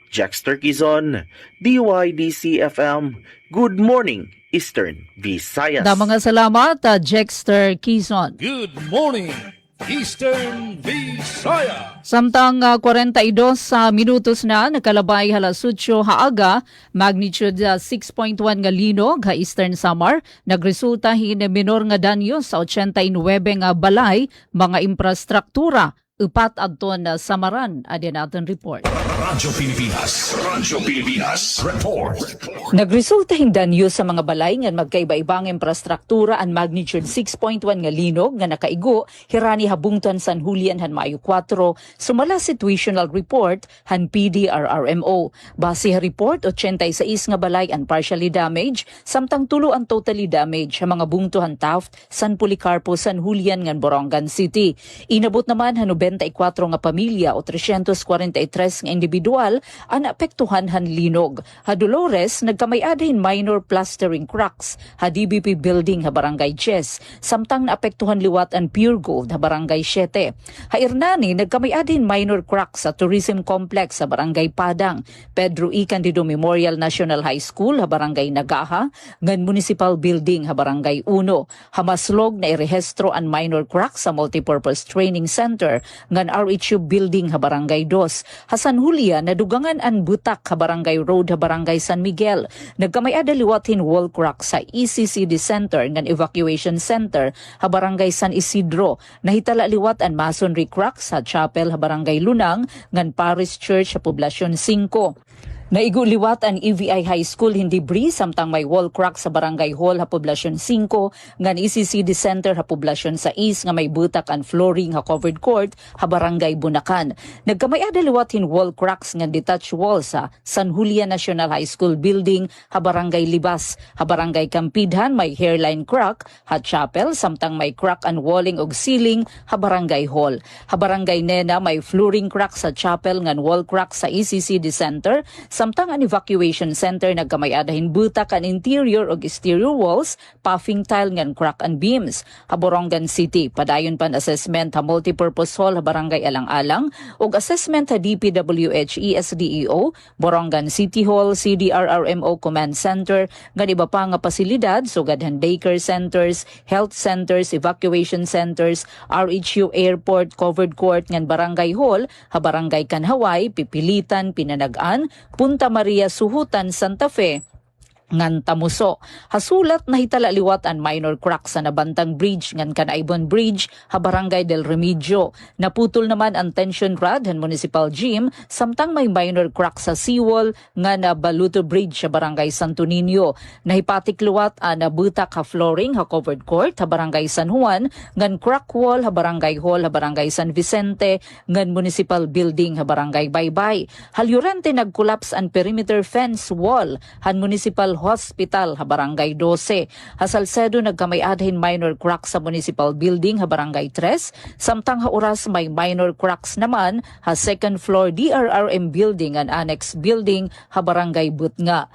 Jexter Quezon, DYDC-FM, Good Morning, Eastern Visayas. Mga salamat, Jexter Quezon. Good morning, Eastern Visaya. Samtang 42 minutos na nakalabay halas 8 haaga, magnitude 6.1 nga linog ha Eastern Samar, nagresulta hin minor nga danyo sa 89 nga balay, mga infrastruktura, upat adton Samaran. Adyan natin report. Radyo Pilipinas report. Nagresulta hing danyo sa mga balay nga magkaiba-ibang infrastruktura ang magnitude 6.1 nga linog nga nakaigo hirani habungtan San Julian han Mayo 4 sumala situational report han PDRRMO. Base ha report 86 nga balay ang partially damaged samtang tulo ang totally damaged sa mga bungtuhan Taft, San Policarpo, San Julian ngan Borongan City. Inabot naman han 94 nga pamilya o 343 nga individual ang apektuhan han linog. Ha Dolores nagkamay-adahin minor plastering cracks ha DBP building ha Barangay Chess, samtang naapektuhan liwat ang Pure Gold ha Barangay 7. Ha Hernani nagkamay-adahin minor cracks sa tourism complex sa Barangay Padang, Pedro E. Candido Memorial National High School ha Barangay Nagaha, ngan Municipal Building ha Barangay 1. Hamaslog na irehestro ang minor cracks sa Multipurpose Training Center ngan RHU Building ha Barangay 2. Ha San Julian nadugangan ang butak ha Barangay Road ha Barangay San Miguel. Nagkamay-ada liwatin wall crack sa ECCD Center ngan Evacuation Center ha Barangay San Isidro. Nahitala liwat ang masonry crack sa Chapel ha Barangay Lunang ngan Paris Church sa Poblasyon 5. Naiguliwat ang EVI High School hindi debris samtang may wall crack sa Barangay Hall ha Poblasyon 5 ngan ECCD Center ha Poblasyon 6 nga may butak ang flooring ha covered court ha Barangay Bunakan. Nagkamay-ada liwatin wall cracks ngan detached wall sa San Julian National High School building ha Barangay Libas. Ha Barangay Campidhan may hairline crack ha Chapel samtang may crack ang walling og ceiling ha Barangay Hall. Ha Barangay Nena may flooring crack sa Chapel ngan wall crack sa ECCD Center samtang ang Evacuation Center nagkamay-adahin butak ang interior ug exterior walls, puffing tile ngan crack and beams. Ha Borongan City, padayon pan assessment ha multipurpose hall ha Barangay Alang-Alang ug assessment ha DPWH ESDEO, Borongan City Hall, CDRRMO Command Center, ngan iba pa nga pasilidad sugad han daycare centers, health centers, evacuation centers, RHU Airport, covered court ngan Barangay Hall, ha Barangay Kanhaway, Pipilitan, Pinanagan, Punta Maria, Suhutan, Santa Fe, ngan Tamuso. Hasulat na hitala liwat ang minor crack sa Nabantang Bridge ngan Canaibon Bridge ha Barangay del Remigio. Naputol naman ang tension rod han Municipal Gym samtang may minor crack sa seawall ngan Baluto Bridge sa Barangay Santo Niño. Nahipatik liwat ang butak ha flooring ha covered court ha Barangay San Juan ngan crack wall ha Barangay Hall ha Barangay San Vicente ngan Municipal Building ha Barangay Baybay. Halyurente nag-collapse ang perimeter fence wall han Municipal Hospital ha Barangay 12. Ha Salcedo nagkamay-adahin minor cracks sa Municipal Building ha Barangay 3, samtang ha Oras may minor cracks naman ha second floor DRRM Building and Annex Building ha Barangay Butnga.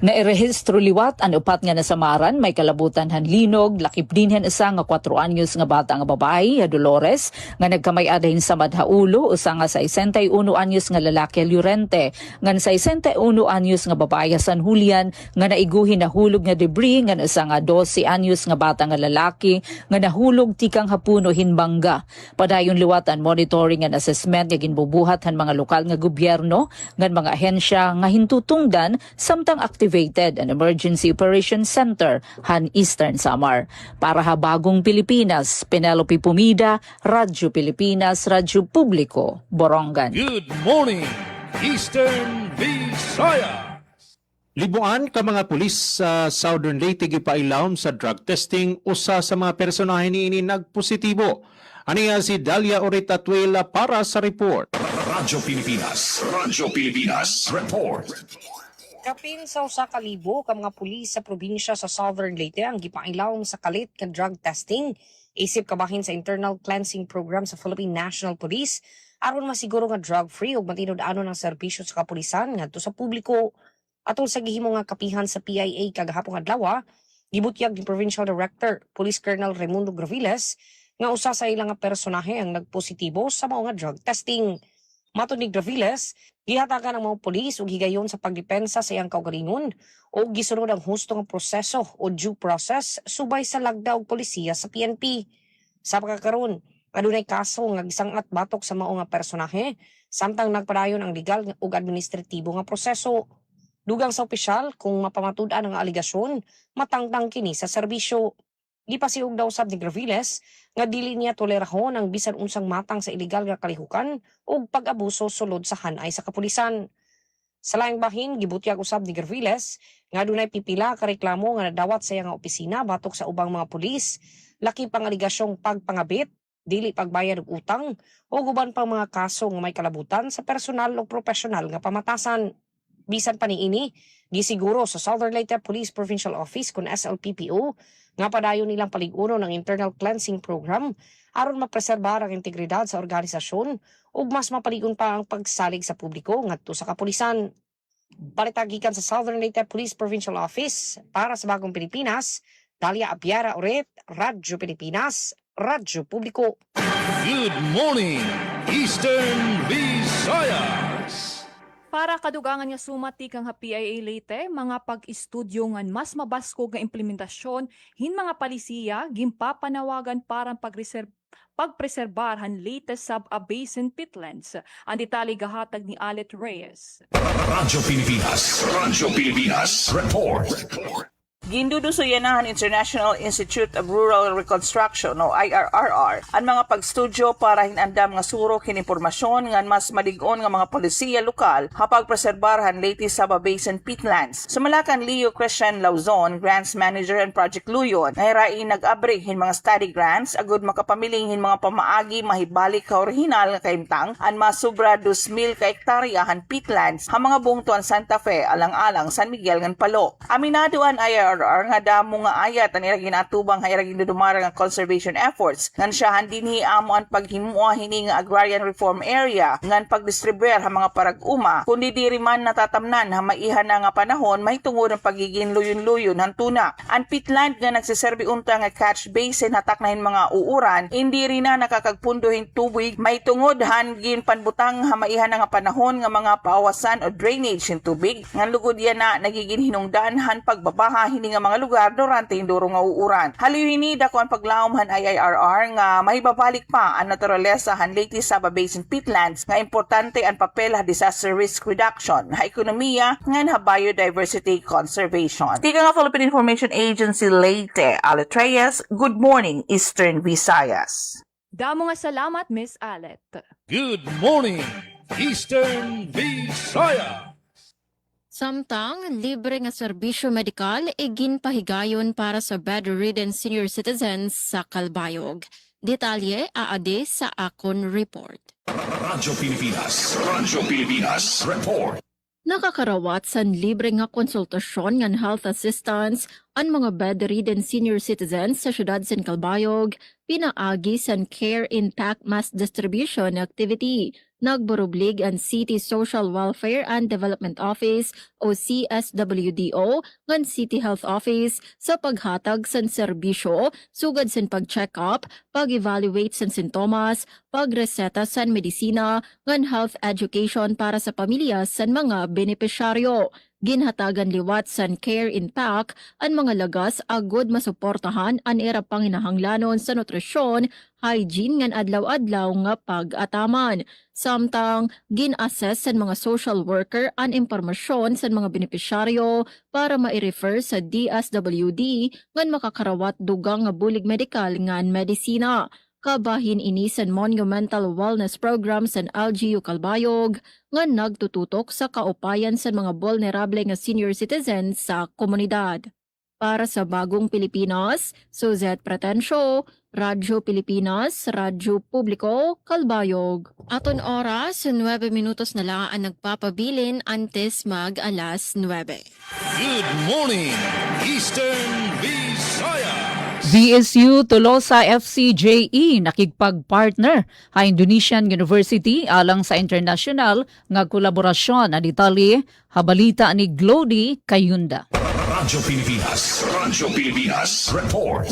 Nairehistro liwat ang upat nga nasamaran may kalabutan han linog, lakip din han isa nga 4 anyos nga bata nga babae ha Dolores nga nagkamay-adahin sa Madhaulo, usa nga 61 anyos nga lalaki Llorente, ngan 61 anyos nga babae San Julian nga naiguhin na hulog nga debris ngan isa nga 12 anyos nga bata nga lalaki nga nahulog tikang hapuno Hinbanga. Padayon liwat ang monitoring and assessment nga ginbubuhat han mga lokal nga gobyerno ngan mga ahensya nga hintutungdan samtang activated an Emergency Operations Center han Eastern Samar. Para ha Bagong Pilipinas, Penelope Pumida, Radyo Pilipinas, Radyo Publiko, Borongan. Good morning, Eastern Visaya. Libuan ka mga pulis sa Southern Leyte gipailawom sa drug testing, usa sa mga personahe niini nagpositibo. Aniya si Dalia Orita Tuela para sa report. Radyo Pilipinas report. Kapin sa usa ka libo ka mga pulis sa probinsya sa Southern Leyte ang gipailawom sa kalit ka drug testing isip kabahin sa internal cleansing program sa Philippine National Police aron masiguro nga drug-free ug matinud-anon ang serbisyo sa kapulisan ngadto sa publiko. Atol sa gihimo nga kapihan sa PIA kagahapon adlaw, gibutyag ni Provincial Director Police Colonel Raimundo Graviles nga usa sa ilang nga personahe ang nagpositibo sa mao nga drug testing. Matod ni Graviles, gihatagan ang mga pulis ug higayon sa pagdepensa sa iyang kaugalingon o gisunod ang husto nga proseso o due process subay sa lagda og polisiya sa PNP. Sa pagkakaroon, Adunay kaso nga gisangat batok sa mao nga personahe samtang nagpadayon ang legal ug administratibo nga proseso. Dugang sa opisyal kung mapamatud-an ang aligasyon, matangtang kini sa serbisyo. Gipasiug daw sab ni Graviles nga dili niya tolerahon ang bisan unsang matang sa illegal nga kalihukan ug pag-abuso sulod sa hanay sa kapulisan. Sa laing bahin, gibutyag usab ni Graviles nga dunay pipila ka reklamo nga nadawat sa iyang opisina batok sa ubang mga pulis, laki pang aligasyong pagpangabit, dili pagbayad og utang o uban pang mga kaso nga may kalabutan sa personal o profesional nga pamatasan. Bisan pa niini, gisiguro sa Southern Leyte Police Provincial Office kun SLPPO nga padayon nilang palig-uno ng internal cleansing program aron mapreserbar ang integridad sa organisasyon ug mas mapaligon pa ang pagsalig sa publiko ngadto sa kapulisan. Balitagikan sa Southern Leyte Police Provincial Office para sa Bagong Pilipinas, Dalia Abiara Oret, Radyo Pilipinas, Radyo Publiko. Good morning, Eastern Visayas. Para kadugangan nga sumati kang PIA Leyte, mga pag-estudyo nga mas mabaskog nga implementasyon, hin mga palisiya, gimpapanawagan para pagpreserbar han latest sub-basin peatlands. Ang detalye gahatag ni Alet Reyes. Radyo Pilipinas Report. Gindudusoyanahan International Institute of Rural Reconstruction o IRRR ang mga pagstudyo para hinandam nga surok impormasyon nga mas malig-on nga mga polisiya lokal hapag preserbarhan latest sub-basin peatlands. Sumalakan Leo Christian Lauzon, Grants Manager and Project Luyon, nahirain nag-abri hin mga study grants agud makapamiling hin mga pamaagi mahibalik ka orihinal nga kaimtang ang masubra 2,000 ka hektarya han peatlands ha mga bungtuan Santa Fe, alang-alang San Miguel ngan Palo. Aminado ang IRRR nga damo nga ayat ang iragin atubang nga iragin dumara nga conservation efforts ngan siya dinhi amo ang paghimuha hini nga agrarian reform area ngan pagdistribuer ha mga parag-uma kundi diri man natatamnan ha maihan na nga panahon mahitungod ang pagiging luyon-luyon han tuna. Ang peatland nga nagsiserbi unta nga catch basin hatak na hin mga uuran hindi rin na nakakagpunduhin tubig mahitungod han gin panbutang ha maihan na nga panahon nga mga paawasan o drainage hin tubig ngan lugod yan na nagiging hinungdan han pagbabaha hini nga mga lugar durante induro nga uuran. Halihini dako ang paglawom han IRRR nga mahibabalik pa ang naturalesa han latest sub-basin peatlands nga importante ang papel ha disaster risk reduction, ha ekonomiya ngan ha biodiversity conservation. Tika nga Philippine Information Agency Leyte, Alet Reyes, good morning Eastern Visayas. Damo nga salamat, Miss Alet. Good morning, Eastern Visayas. Samtang, libre nga serbisyo medikal ginpahigayon para sa bedridden senior citizens sa Calbayog. Detalye aade sa akon report. Radyo Pilipinas Report. Nakakarawat san libre nga konsultasyon ngan health assistance ang mga bedridden senior citizens sa syudad San Calbayog pinaagi san Care Intact Mass Distribution Activity. Nagburublig ang City Social Welfare and Development Office o CSWDO ngan City Health Office sa paghatag san serbisyo sugad san pag-check-up, pag-evaluate san sintomas, pagreseta san medisina ngan health education para sa pamilya san mga benepisyaryo. Ginhatagan liwat san Care Intact ang mga lagas agud masuportahan ang era panginahanglanon sa nutrisyon, hygiene ngan adlaw-adlaw nga pag-ataman. Samtang gin-assess san mga social worker ang impormasyon san mga benepisyaryo para ma-refer sa DSWD ngan makakarawat dugang nga bulig medikal ngan medisina. Kabahin ini san Monumental Wellness Program san LGU Calbayog nga nagtututok sa kaupayan sa mga vulnerable nga senior citizens sa komunidad. Para sa Bagong Pilipinas, Suzette Pretencio, Radyo Pilipinas, Radyo Publiko, Calbayog. Aton oras, 9 minutos na lang ang nagpapabilin antes mag-alas 9. Good morning, Eastern Visayas. VSU Tolosa FCJE nakigpag-partner ha Indonesian University alang sa international nga kolaborasyon na detalye habalita ni Glody Kayunda. Radyo Pilipinas Report.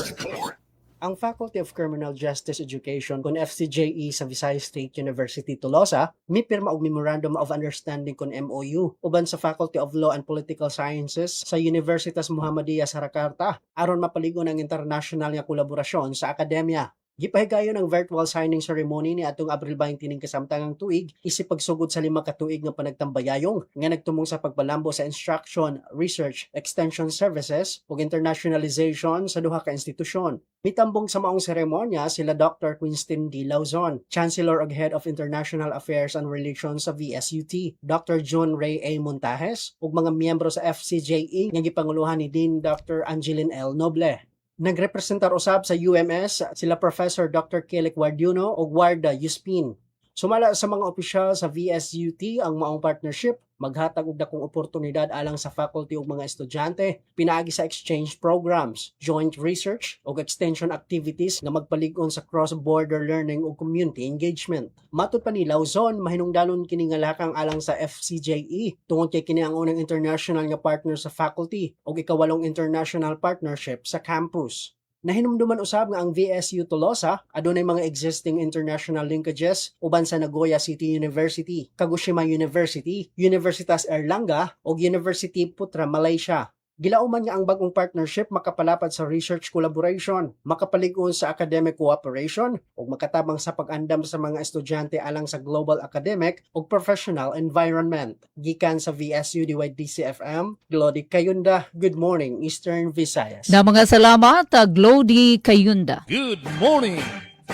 Ang Faculty of Criminal Justice Education kun FCJE sa Visayas State University Tolosa mipirma og Memorandum of Understanding kun MOU uban sa Faculty of Law and Political Sciences sa Universitas Muhammadiyah Sarakarta aron mapaligon ang international nga kolaborasyon sa akademya. Gipahigayon ang virtual signing ceremony ni atong Abril 20 ning kasamtangang tuig isip pagsugod sa 5 ka tuig nga panagtambayayong nga nagtumong sa pagbalambo sa instruction, research, extension services ug internationalization sa duha ka institusyon. Mitambong sa maong seremonya sila Dr. Quinstin D. Lauzon, Chancellor ug Head of International Affairs and Relations sa VSUT, Dr. John Ray A. Montajes ug mga miyembro sa FCJE nga gipanguluhan ni Dean Dr. Angeline L. Noble. Nagrepresentar usab sa UMS sila Professor Dr. Kelly Guardiuno ug Warda Yuspin. Sumala sa mga opisyal sa VSUT ang maong partnership, maghatag og dakong oportunidad alang sa faculty ug mga estudyante, pinaagi sa exchange programs, joint research ug extension activities nga magpalig-on sa cross-border learning ug community engagement. Matud pa ni Lauzon, mahinungdanon kini nga lakang alang sa FCJE tungod kay kini ang unang international nga partner sa faculty ug ikawalong international partnership sa campus. Nahinumduman usab nga ang VSU Tolosa adunay mga existing international linkages uban sa Nagoya City University, Kagoshima University, Universitas Erlanga ug University Putra Malaysia. Gilauman nga ang bagong partnership makapalapad sa research collaboration, makapalig-on sa academic cooperation ug makatabang sa pag-andam sa mga estudyante alang sa global academic ug professional environment. Gikan sa VSU DCFM, Glody Kayunda, Good Morning Eastern Visayas. Na mga salamat, Glody Kayunda. Good morning,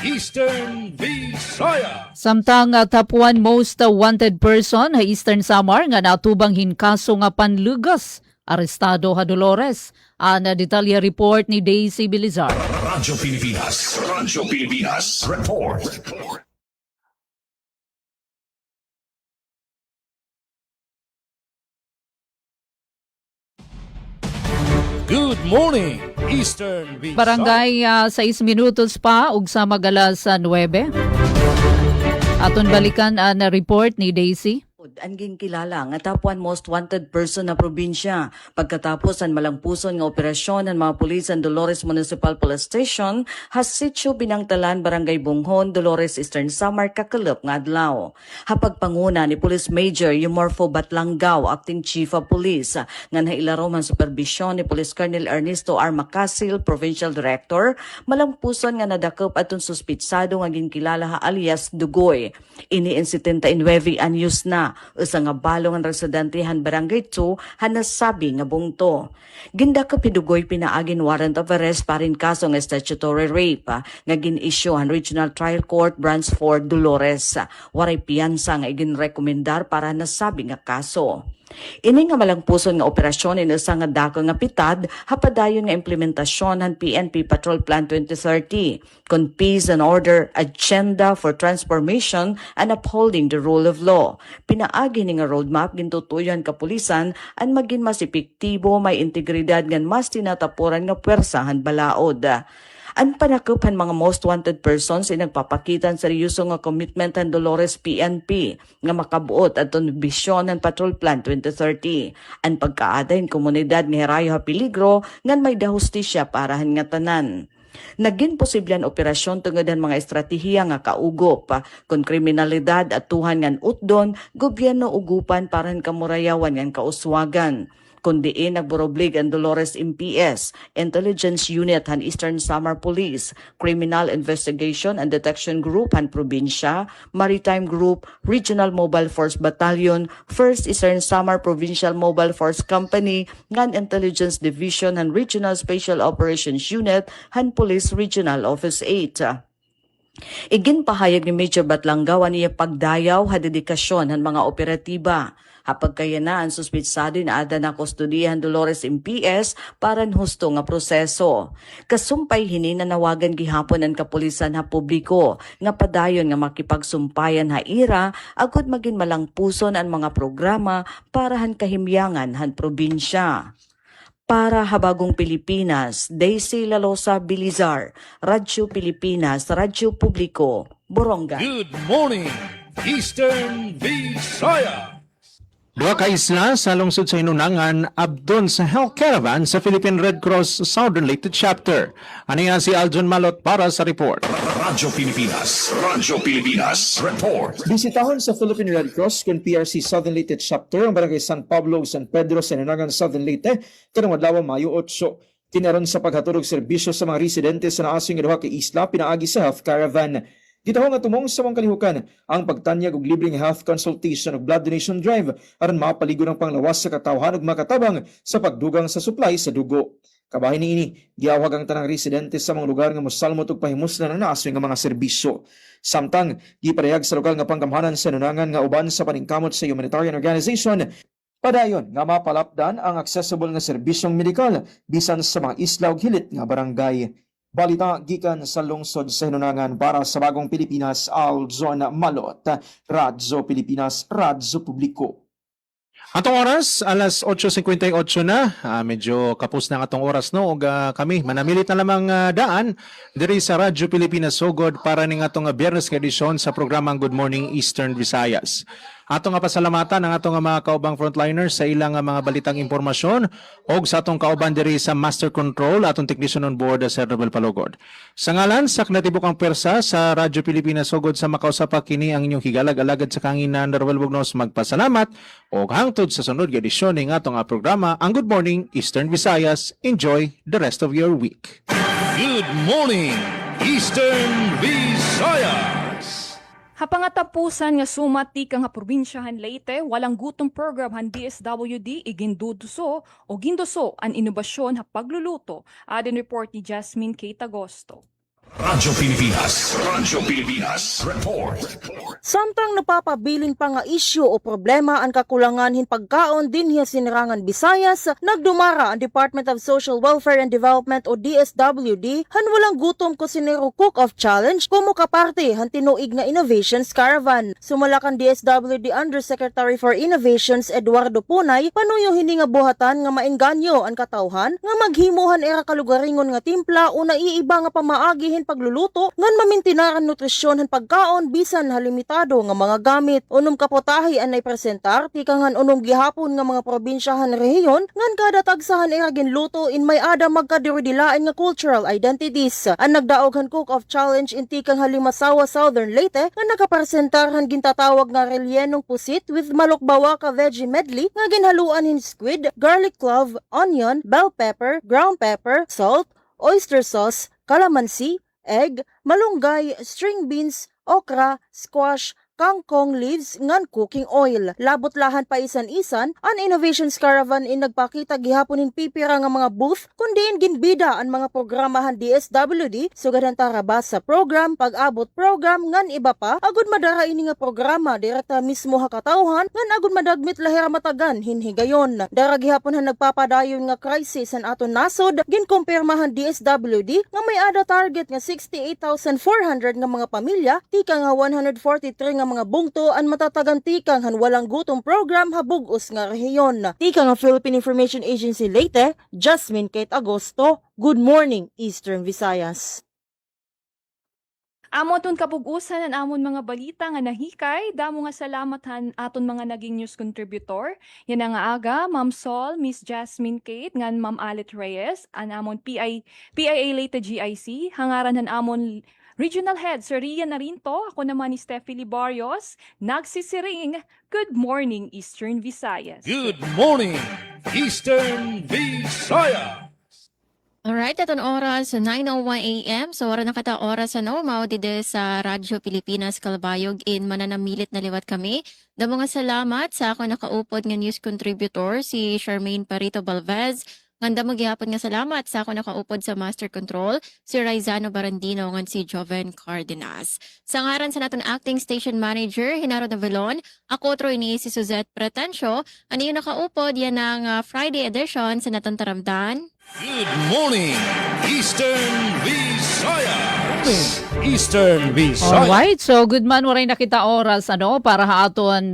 Eastern Visayas. Samtang top 1 most wanted person sa Eastern Samar nga natubang hinkaso nga panlugas, arestado ha Dolores. Ang detalye report ni Daisy Bilizar. Radyo Pilipinas Report. Good morning, Eastern Visayas. Barangay 6 minutos pa ug sa magalas 9. Aton balikan ang report ni Daisy. Anging kilala nga top 1 most wanted person na probinsya. Pagkatapos ang malangpuson nga operasyon ng mga pulis sa Dolores Municipal Police Station, hasityo binangtalan Barangay Bunghon, Dolores Eastern Samar, kakalap nga adlaw. Hapagpanguna ni Police Major Yumorfo Batlanggaw, Acting Chief of Police, nga nailarom ang supervisyon ni Police Colonel Ernesto R. Macasil, Provincial Director, malangpuson nga nadakop atong suspitsado nga ginkilala ha alias Dugoy. Ini in 79 anyos na. Usa nga balong ang residentehan Barangay 2 hanasabi nga bungto. Ginda ka pidugoy pinaagin warrant of arrest parin kaso nga statutory rape nga gin-issue ang Regional Trial Court Branch 4 Dolores. Waray piyansa nga iginrekomendar para nasabi nga kaso. Ini nga malangpuson nga operasyon in usa nga dako nga pitad hapadayon nga implementasyon ng PNP Patrol Plan 2030 kon peace and order agenda for transformation and upholding the rule of law. Pinaagi ni nga roadmap gintutuyon kapulisan ang maging mas epektibo, may integridad ngan mas tinatapuran nga puwersahan balaod. Ang panakupan mga most wanted persons ay nagpapakitan seryoso nga commitment ng Dolores PNP nga makabuot at bisyon ng Patrol Plan 2030. Ang pagkaadayin komunidad nga herayo ha peligro ngan may dahustisya parahan nga tanan. Naging posible ang operasyon tungod ang mga estratehiya nga kaugop kon kriminalidad at tuhan ngan utdon, gobyerno ugupan parahan kamurayawan ngan kauswagan. Kundi nagboroblig ang Dolores MPS, Intelligence Unit han Eastern Samar Police, Criminal Investigation and Detection Group han Probinsya, Maritime Group, Regional Mobile Force Battalion, 1st Eastern Samar Provincial Mobile Force Company, ngan Intelligence Division han Regional Special Operations Unit han Police Regional Office 8. Igin pahayag ni Major Batlanggaw niya pagdayaw ha dedikasyon han mga operatiba. Hapag kaya na ang suspitsado na ada na kustodiyan Dolores MPS para husto nga proseso. Kasumpay hini na nawagan gihapon ang kapulisan ha publiko nga padayon nga makipagsumpayan ha ira agud maging malangpuson ang mga programa para han kahimyangan han probinsya. Para Habagong Pilipinas, Daisy Lalosa Bilizar, Radyo Pilipinas, Radyo Publiko, Borongan. Good morning, Eastern Visayas. Duha ka isla sa lungsod sa Hinunangan abdon sa Health Caravan sa Philippine Red Cross Southern Leyte Chapter. Ano nga si Aljon Malot para sa report. Radyo Pilipinas Report. Bisitahon sa Philippine Red Cross kung PRC Southern Leyte Chapter ang Barangay San Pablo, San Pedro, sa Hinunangan, Southern Leyte, kanang adlaw Mayo 8. Kinaron sa paghatulog serbisyo sa mga residente sa naasing nga duha ka isla pinaagi sa health caravan. Gitaho nga tumong sa mga kalihukan ang pagtanyag og libreng health consultation ug blood donation drive aron mapaligo ng panglawas sa katawhan ug makatabang sa pagdugang sa supply sa dugo. Kabahin niini, giawag ang tanang residente sa mga lugar nga mosalmot og pahimuslan ng naasoy nga mga serbisyo. Samtang giparehag sa lokal nga panggamhanan sa nunangan nga uban sa paningkamot sa humanitarian organization, padayon nga mapalapdan ang accessible nga serbisyong medikal bisan sa mga isla ug hilit nga barangay. Balita gikan sa lungsod sa Hinunangan para sa Bagong Pilipinas, Alzon Malot, Radyo Pilipinas, Radyo Publiko. Atong oras, alas 8:58 na. Medyo kapos na ang atong oras, no? Ug kami, manamilit na lamang daan diri sa Radyo Pilipinas Sugod para ning atong Biyernes nga edisyon sa programang Good Morning Eastern Visayas. Atong nga pasalamatan ang atong mga kaubang frontliners sa ilang mga balitang impormasyon og sa atong kauban diri sa Master Control atong technician on board Sir Nobel Palugod. Sa ngalan sa natibukang persa sa Radyo Pilipinas Sugod sa makausapa kini ang inyong higalag-alagad sa kanginan Nobel Bugnos magpasalamat og hangtod sa sunod nga edisyon ning atong programa ang Good Morning Eastern Visayas. Enjoy the rest of your week. Good morning, Eastern Visayas! Hapangatapusan nga sumati ka nga probinsyahan Leyte, walang gutom program han DSWD iginduduso o ginduso ang inobasyon ha pagluluto. Adin report ni Jasmine K. Tagosto. Radyo Pilipinas Report. Samtang napapabilin pa nga isyu o problema ang kakulangan hin pagkaon dinhi sa Sinirangan Visayas, nagdumara ang Department of Social Welfare and Development o DSWD han walang gutom Kusinero Cook-Off Challenge kumo kaparte han tinuig nga Innovations Caravan. Sumalakan DSWD Undersecretary for Innovations Eduardo Punay, panuyo hini nga buhatan nga maengganyo ang katawhan nga maghimuhan era kalugaringon nga timpla o naiiba nga pamaagi pagluluto ngan mamintinaran nutrisyon han pagkaon bisan halimitado nga mga gamit. Unom kapotahi an naipresentar tikangan unom gihapon nga mga probinsyahan rehiyon ngan kada tagsahan era ginluto in may ada magkadirudilain nga cultural identities. Ang nagdaog han Cook-Off Challenge inti kang Halimasawa Southern Leyte nga nakapresentar han gintatawag nga relyenong pusit with malukbawa ka veggie medley nga ginhaluan hin squid, garlic clove, onion, bell pepper, ground pepper, salt, oyster sauce, calamansi, egg, malunggay, string beans, okra, squash, kangkong leaves ngan cooking oil. Labot-lahan pa isan-isan, ang Innovations Caravan in nagpakita gihapon in pipira nga mga booth kundi in ginbida ang mga programahan DSWD sugadan tarabas sa program, pag-abot program ngan iba pa agud madara ini nga programa direkta mismo hakatawhan ngan agud madagmit lahira matagan hinhigayon. Dara gihapon han nagpapadayon nga crisis an aton nasod ginkumpirmahan DSWD nga may ada target nga 68,400 nga mga pamilya tika nga 143 nga mga bungto ang matatagang tikang han walang gutom program habugos nga rehiyon. Tika nga Philippine Information Agency Leyte, Jasmine Kate Agosto. Good morning, Eastern Visayas. Amon ton kapugusan ang amon mga balita nga nahikay, damo nga salamat han aton mga naging news contributor. Yan nga aga, Ma'am Sol, Miss Jasmine Kate, ngan Ma'am Alet Reyes, an amon PIA Leyte GIC, hangaran han amon Regional Head, Sir Rian Narinto, ako naman ni Steffi Libarios, nagsisiring, Good morning, Eastern Visayas. Good morning, Eastern Visayas. Alright, atong oras 9:01 a.m. So, wala na kata oras mao dide sa Radyo Pilipinas Kalbayog in mananamilit na liwat kami. Damo nga salamat sa ako nakaupod nga news contributor si Charmaine Parito Balvez. Nganda mo gihapon nga salamat sa ako nakaupod sa Master Control, si Raizano Barandino ngan si Joven Cardenas. Sa ngaran sa naton acting station manager, Hinaro Navalon, ako otro ini si Suzette Pretencio. Ano yung nakaupod yan ng Friday edition sa naton taramdan? Good morning, Eastern Visayas. Eastern Visayas. Alright, so good man waray nakita oras para haaton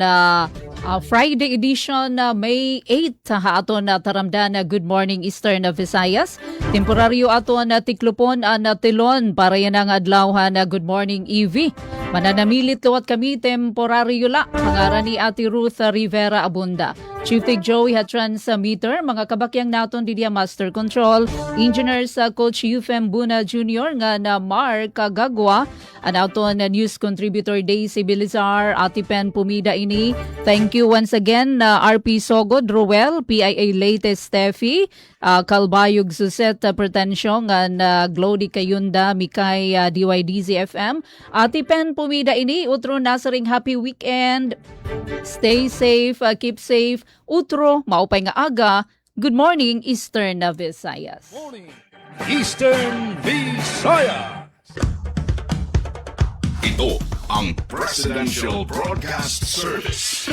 Friday edition May 8 haaton taramdan Good Morning Eastern Visayas. Temporaryo aton tiklupon tilon para yan ang adlawhan Good Morning EV. Mananamilit luwat kami temporaryo la. Pangaran ni Ate Ruth Rivera Abunda. Chief Tech Joey Transmitter, mga kabakyang naton didia Master Control, Engineers Coach Euphem Buna Jr. nga na Mark Gagwa, ang aton News Contributor Daisy Bilizar, Ate Pen Pumida ini. Thank you once again RP Sogod, Roel, PIA Leyte Steffi, Kalbayog Suset Pretensyon nga Glody Kayunda Mikay DYDZ FM. Ati Pen pumida ini utro na sa ring happy weekend. Stay safe, keep safe. Utro maupay nga aga. Good morning Eastern Visayas. Eastern Visayas. Ito ang Presidential Broadcast Service.